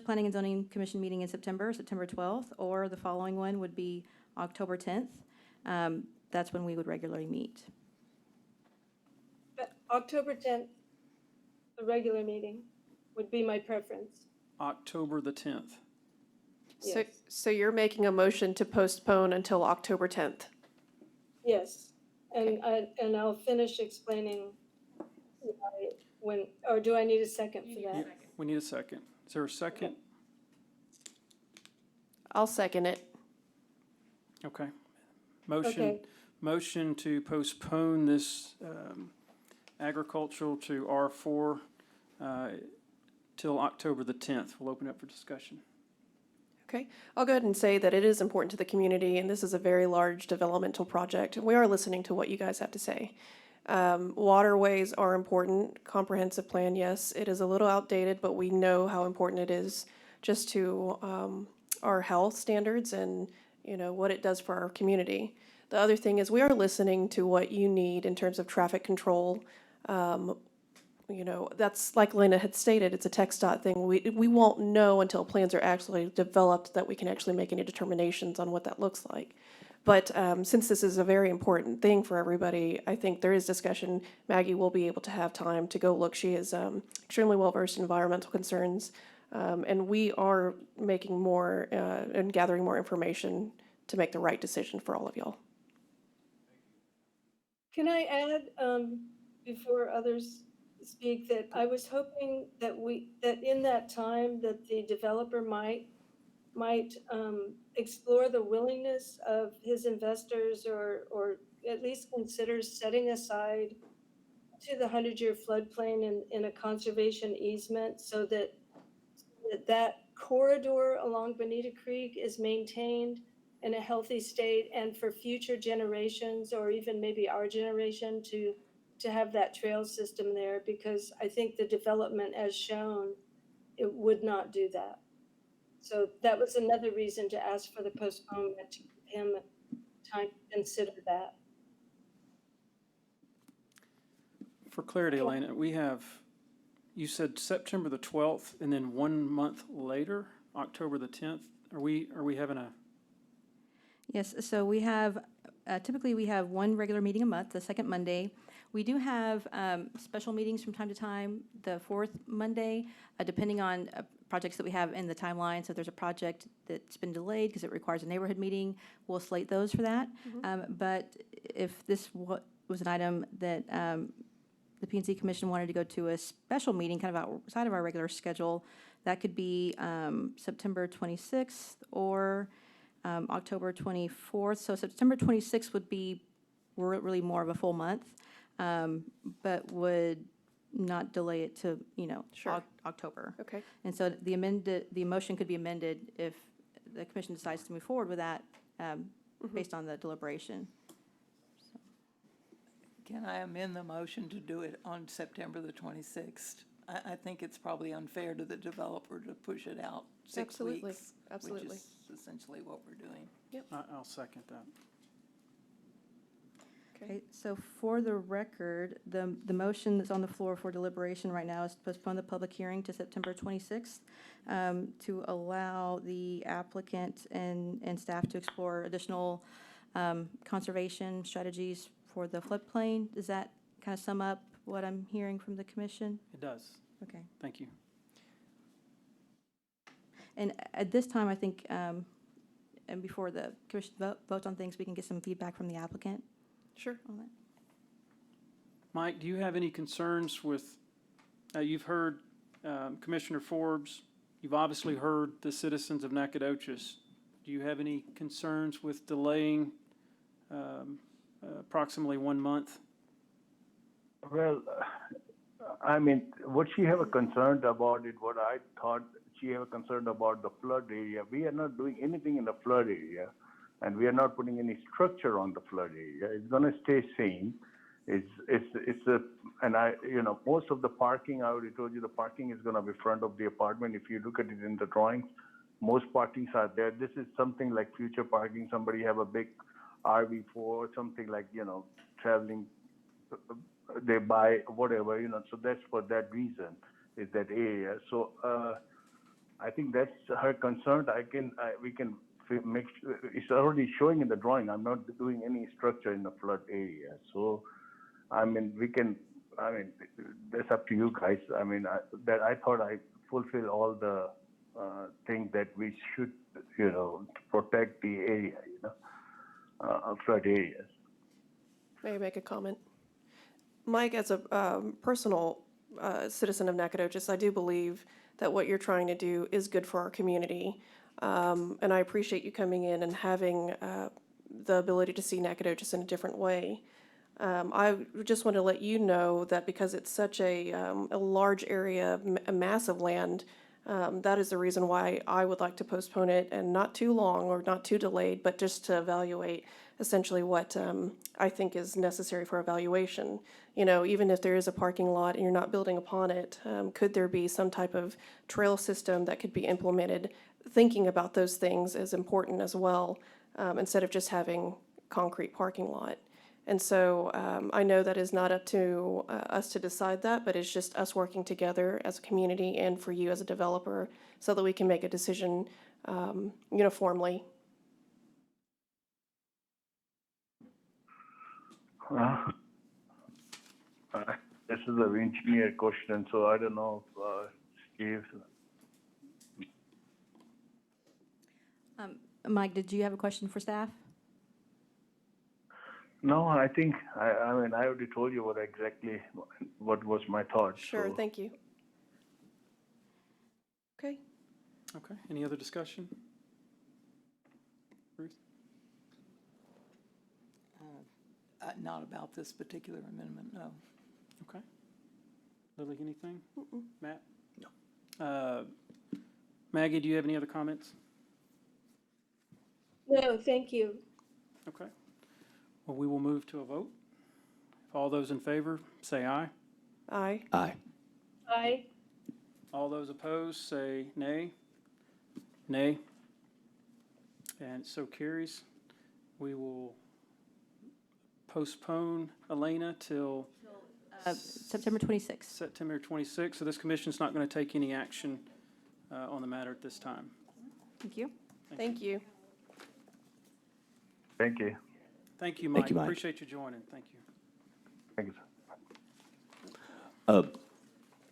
Planning and Zoning Commission meeting in September 12th, or the following one would be October 10th. That's when we would regularly meet. October 10th, the regular meeting would be my preference. October the 10th. So you're making a motion to postpone until October 10th. Yes, And I'll finish explaining why, when, or do I need a second for that? We need a second. Is there a second? I'll second it. Okay. Motion, Okay. motion to postpone this agricultural to R4 till October the 10th. We'll open up for discussion. Okay, I'll go ahead and say that it is important to the community, and this is a very large developmental project, and we are listening to what you guys have to say. Waterways are important, comprehensive plan, yes, it is a little outdated, but we know how important it is just to our health standards and, you know, what it does for our community. The other thing is we are listening to what you need in terms of traffic control. You know, that's like Lena had stated, it's a text dot thing. We won't know until plans are actually developed that we can actually make any determinations on what that looks like. But since this is a very important thing for everybody, I think there is discussion. Maggie will be able to have time to go look. She is extremely well-versed in environmental concerns. And we are making more and gathering more information to make the right decision for all of y'all. Can I add, before others speak, that I was hoping that that in that time, that the developer might explore the willingness of his investors or at least consider setting aside to the 100-year floodplain in a conservation easement so that that corridor along Bonita Creek is maintained in a healthy state, and for future generations, or even maybe our generation, to have that trail system there, because I think the development as shown, it would not do that. So that was another reason to ask for the postponement, to give him time to consider that. For clarity, Elena, we have, you said September the 12th, and then 1 month later, October the 10th. Are we having a? Yes, so we have, typically we have one regular meeting a month, the second Monday. We do have special meetings from time to time, the fourth Monday, depending on projects that we have in the timeline. So if there's a project that's been delayed because it requires a neighborhood meeting, we'll slate those for that. But if this was an item that the P&Z Commission wanted to go to a special meeting, kind of outside of our regular schedule, that could be September 26th or October 24th. So September 26th would be really more of a full month, but would not delay it to, you know, Sure. October. Okay. And so the motion could be amended if the commission decides to move forward with that based on the deliberation. Can I amend the motion to do it on September the 26th? I think it's probably unfair to the developer to push it out 6 Absolutely. weeks. Absolutely. Which is essentially what we're doing. I'll second that. Okay, so for the record, the motion that's on the floor for deliberation right now is to postpone the public hearing to September 26th to allow the applicant and staff to explore additional conservation strategies for the floodplain. Does that kind of sum up what I'm hearing from the commission? It does. Okay. Thank you. And at this time, I think, and before the commission votes on things, we can get some feedback from the applicant. Sure. On that. Mike, do you have any concerns with, you've heard Commissioner Forbes, you've obviously heard the citizens of Nacogdoches. Do you have any concerns with delaying approximately 1 month? Well, I mean, what she have a concern about it, what I thought she have a concern about the flood area. We are not doing anything in the flood area, and we are not putting any structure on the flood area. It's gonna stay same. Most of the parking, I already told you, the parking is gonna be front of the apartment. If you look at it in the drawings, most parkings are there. This is something like future parking. Somebody have a big RV4, something like, traveling, they buy whatever, so that's for that reason, is that area. So I think that's her concern. We can make sure, it's already showing in the drawing. I'm not doing any structure in the flood area. So, that's up to you guys. I thought I fulfill all the things that we should, protect the area, flood areas. May I make a comment? Mike, as a personal citizen of Nacogdoches, I do believe that what you're trying to do is good for our community. And I appreciate you coming in and having the ability to see Nacogdoches in a different way. I just want to let you know that because it's such a large area, a mass of land, that is the reason why I would like to postpone it, and not too long or not too delayed, but just to evaluate essentially what I think is necessary for evaluation. You know, even if there is a parking lot and you're not building upon it, could there be some type of trail system that could be implemented? Thinking about those things is important as well, instead of just having concrete parking lot. And so I know that is not up to us to decide that, but it's just us working together as a community and for you as a developer so that we can make a decision uniformly. This is an engineer question, so I don't know if Steve. Mike, did you have a question for staff? No, I think, I mean, I already told you what was my thought. Sure, so. thank you. Okay. Okay, any other discussion? Ruth? Not about this particular amendment, no. Okay. Lily, anything? Mm-mm. Matt? No. Maggie, do you have any other comments? No, thank you. Okay. Well, we will move to a vote. If all those in favor, say aye. Aye. Aye. Aye. All those opposed, say nay. Nay. And so carries. We will postpone Elena till September 26th. September 26th. So this commission's not going to take any action on the matter at this time. Thank you. Thank you. Thank you. Thank you, Mike. Thank you, Mike. Appreciate you joining. Thank you. Thank you, sir.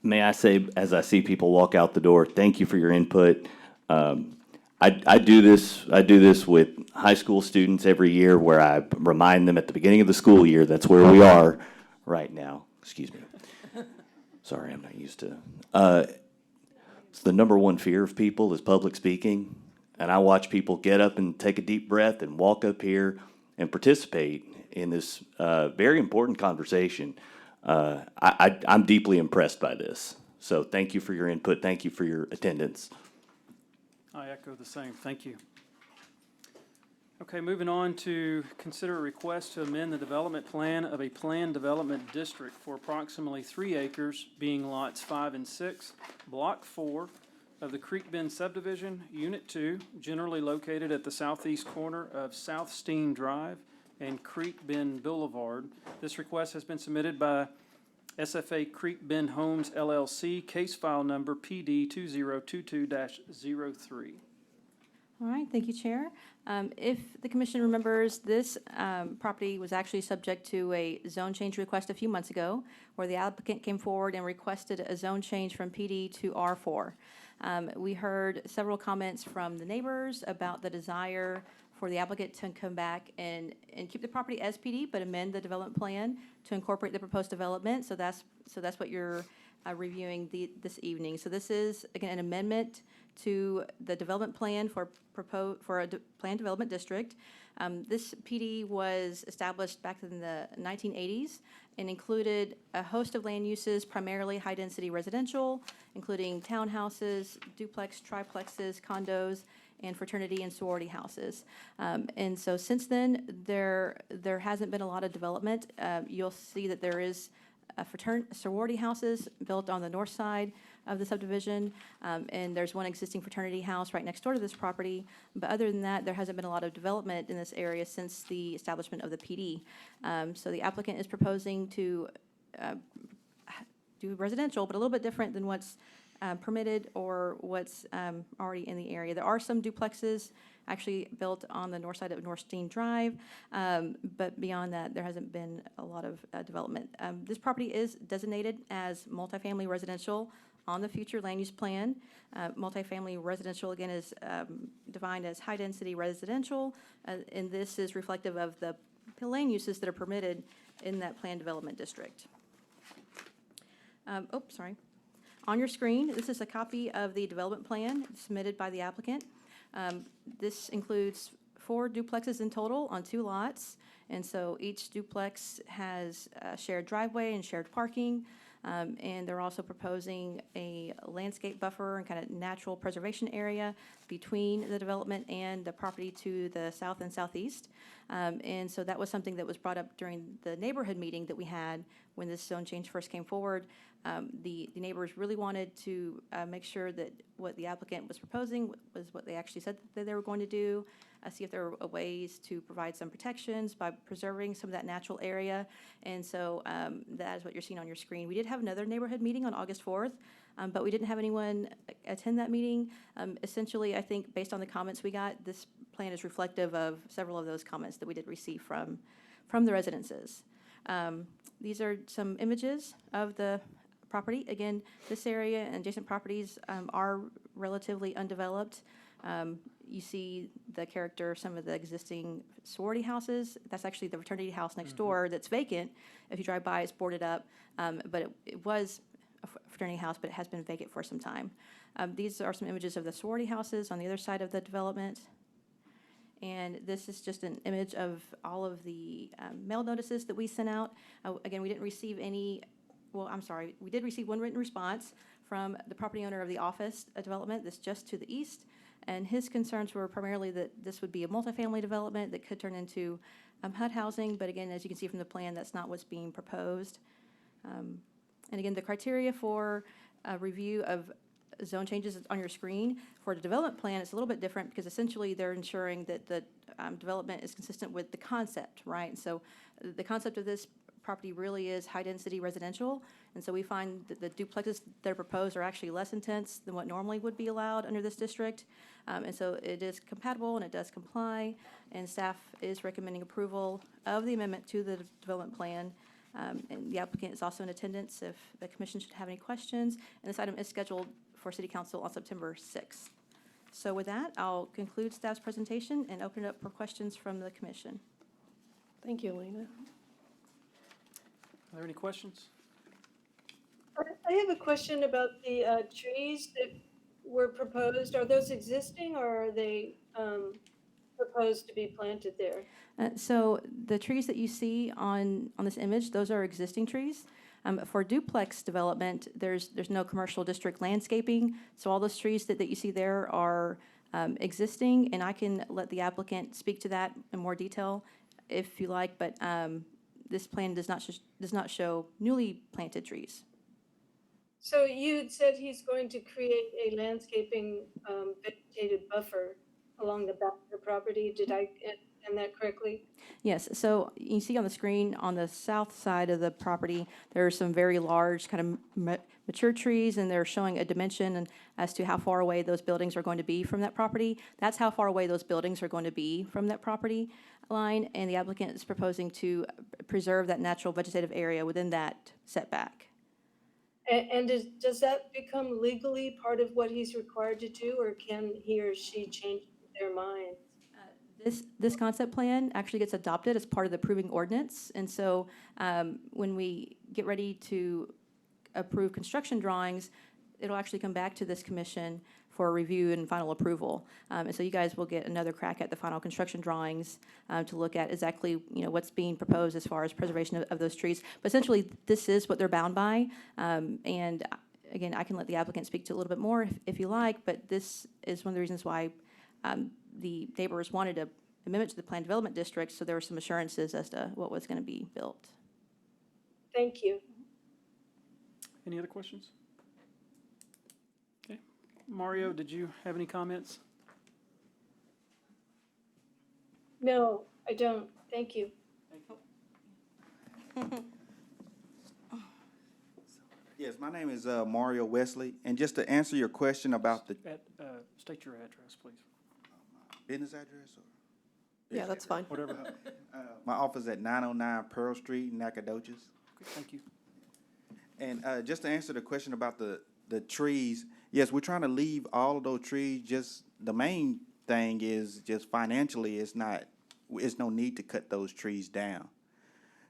May I say, as I see people walk out the door, thank you for your input. I do this with high school students every year, where I remind them at the beginning of the school year, that's where we are right now. Excuse me. Sorry, I'm not used to. It's the number one fear of people is public speaking. And I watch people get up and take a deep breath and walk up here and participate in this very important conversation. I'm deeply impressed by this. So thank you for your input. Thank you for your attendance. I echo the same. Thank you. Okay, moving on to consider a request to amend the development plan of a planned development district for approximately 3 acres, being lots 5 and 6, block 4 of the Creek Bend subdivision, Unit 2, generally located at the southeast corner of South Steam Drive and Creek Bend Boulevard. This request has been submitted by SFA Creek Bend Homes LLC, case file number PD 2022-03. All right, thank you, Chair. If the commission remembers, this property was actually subject to a zone change request a few months ago, where the applicant came forward and requested a zone change from PD to R4. We heard several comments from the neighbors about the desire for the applicant to come back and keep the property as PD, but amend the development plan to incorporate the proposed development. So that's what you're reviewing this evening. So this is, again, an amendment to the development plan for a planned development district. This PD was established back in the 1980s and included a host of land uses, primarily high-density residential, including townhouses, duplex, triplexes, condos, and fraternity and sorority houses. And so since then, there hasn't been a lot of development. You'll see that there is sorority houses built on the north side of the subdivision, and there's one existing fraternity house right next door to this property. But other than that, there hasn't been a lot of development in this area since the establishment of the PD. So the applicant is proposing to do residential, but a little bit different than what's permitted or what's already in the area. There are some duplexes actually built on the north side of North Steam Drive, but beyond that, there hasn't been a lot of development. This property is designated as multifamily residential on the future land use plan. Multifamily residential, again, is defined as high-density residential, and this is reflective of the land uses that are permitted in that planned development district. Sorry. On your screen, this is a copy of the development plan submitted by the applicant. This includes 4 duplexes in total on 2 lots, and so each duplex has a shared driveway and shared parking. And they're also proposing a landscape buffer and kind of natural preservation area between the development and the property to the south and southeast. And so that was something that was brought up during the neighborhood meeting that we had when this zone change first came forward. The neighbors really wanted to make sure that what the applicant was proposing was what they actually said that they were going to do. See if there were ways to provide some protections by preserving some of that natural area. And so that is what you're seeing on your screen. We did have another neighborhood meeting on August 4th, but we didn't have anyone attend that meeting. Essentially, I think based on the comments we got, this plan is reflective of several of those comments that we did receive from the residences. These are some images of the property. Again, this area and adjacent properties are relatively undeveloped. You see the character of some of the existing sorority houses. That's actually the fraternity house next door that's vacant. If you drive by, it's boarded up, but it was a fraternity house, but it has been vacant for some time. These are some images of the sorority houses on the other side of the development. And this is just an image of all of the mail notices that we sent out. Again, we didn't receive any, we did receive one written response from the property owner of the office development that's just to the east. And his concerns were primarily that this would be a multifamily development that could turn into HUD housing. But again, as you can see from the plan, that's not what's being proposed. And again, the criteria for review of zone changes is on your screen. For the development plan, it's a little bit different because essentially they're ensuring that the development is consistent with the concept, right? And so the concept of this property really is high-density residential, and so we find that the duplexes that are proposed are actually less intense than what normally would be allowed under this district, and so it is compatible and it does comply, and staff is recommending approval of the amendment to the development plan, and the applicant is also in attendance if the commission should have any questions, and this item is scheduled for City Council on September 6th. So with that, I'll conclude staff's presentation and open it up for questions from the commission. Thank you, Elena. Are there any questions? I have a question about the trees that were proposed. Are those existing or are they proposed to be planted there? So the trees that you see on this image, those are existing trees. For duplex development, there's no commercial district landscaping, so all those trees that you see there are existing, and I can let the applicant speak to that in more detail if you like, but this plan does not show newly planted trees. So you had said he's going to create a landscaping vegetated buffer along the back of the property. Did I understand that correctly? Yes, so you see on the screen on the south side of the property, there are some very large kind of mature trees, and they're showing a dimension and as to how far away those buildings are going to be from that property. That's how far away those buildings are going to be from that property line, and the applicant is proposing to preserve that natural vegetative area within that setback. And does that become legally part of what he's required to do, or can he or she change their mind? This concept plan actually gets adopted as part of the approving ordinance, and so when we get ready to approve construction drawings, it'll actually come back to this commission for review and final approval. And so you guys will get another crack at the final construction drawings to look at exactly what's being proposed as far as preservation of those trees. But essentially, this is what they're bound by. And again, I can let the applicant speak to it a little bit more if you like, but this is one of the reasons why the neighbors wanted an amendment to the planned development district, so there were some assurances as to what was going to be built. Thank you. Any other questions? Okay. Mario, did you have any comments? No, I don't. Thank you. Yes, my name is Mario Wesley, and just to answer your question about the State your address, please. business address, or Yeah, that's fine. Whatever. my office at 909 Pearl Street, Nacogdoches. Okay, thank you. And just to answer the question about the trees, yes, we're trying to leave all of those trees. Just the main thing is just financially, it's not is no need to cut those trees down.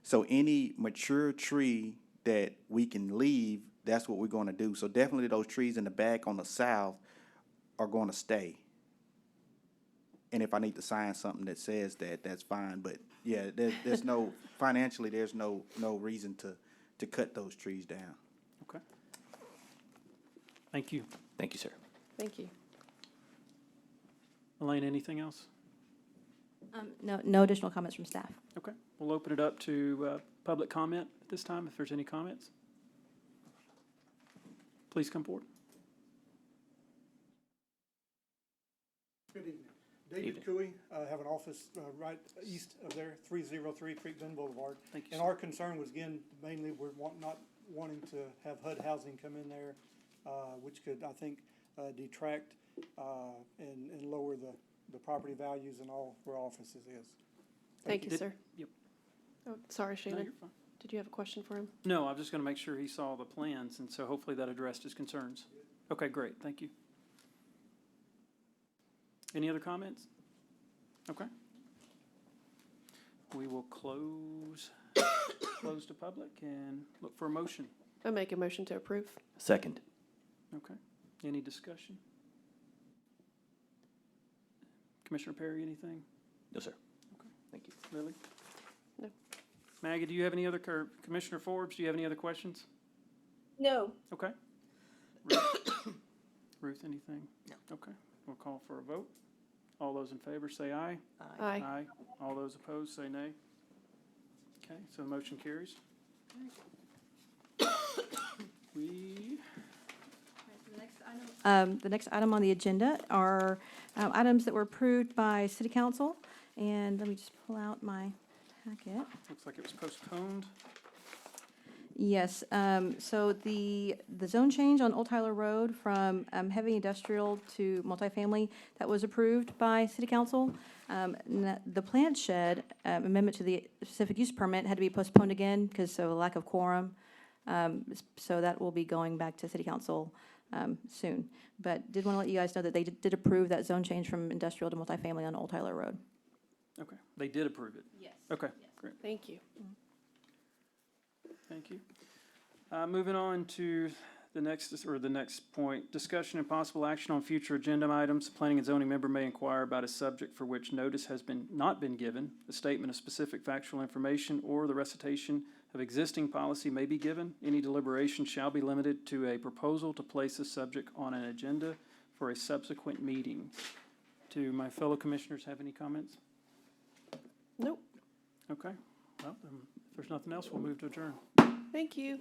So any mature tree that we can leave, that's what we're gonna do. So definitely those trees in the back on the south are gonna stay. And if I need to sign something that says that, that's fine, but yeah, there's no, financially, there's no reason to cut those trees down. Okay. Thank you. Thank you, sir. Thank you. Elaine, anything else? No additional comments from staff. Okay, we'll open it up to public comment at this time, if there's any comments. Please come forward. Good evening. David Cooey, have an office right east of there, 303 Creek Bend Boulevard. Thank you, And sir. our concern was, again, mainly we're not wanting to have HUD housing come in there, which could, I think, detract and lower the property values and all where offices is. Thank you, Did- sir. Yep. Oh, sorry, No, Shannon. you're fine. Did you have a question for him? No, I was just gonna make sure he saw the plans, and so hopefully that addressed his concerns. Okay, great, thank you. Any other comments? Okay. We will close to public and look for a motion. I make a motion to approve. Second. Okay. Any discussion? Commissioner Perry, anything? No, sir. Thank you. Lily? No. Maggie, do you have any other, Commissioner Forbes, do you have any other questions? No. Okay. Ruth, anything? No. Okay, we'll call for a vote. All those in favor say aye. Aye. Aye. All those opposed say nay. Okay, so the motion carries. We, The next item on the agenda are items that were approved by city council. And let me just pull out my packet. looks like it was postponed. Yes, so the zone change on Old Tyler Road from heavy industrial to multifamily, that was approved by city council. The plant shed amendment to the specific use permit had to be postponed again because of a lack of quorum. So that will be going back to city council soon. But did want to let you guys know that they did approve that zone change from industrial to multifamily on Old Tyler Road. Okay, they did approve it? Yes. Okay, great. Thank you. Thank you. Moving on to the next point, discussion and possible action on future agenda items. The planning and zoning member may inquire about a subject for which notice has not been given. A statement of specific factual information or the recitation of existing policy may be given. Any deliberation shall be limited to a proposal to place a subject on an agenda for a subsequent meeting. Do my fellow commissioners have any comments? Nope. Okay, well, if there's nothing else, we'll move to adjourn. Thank you.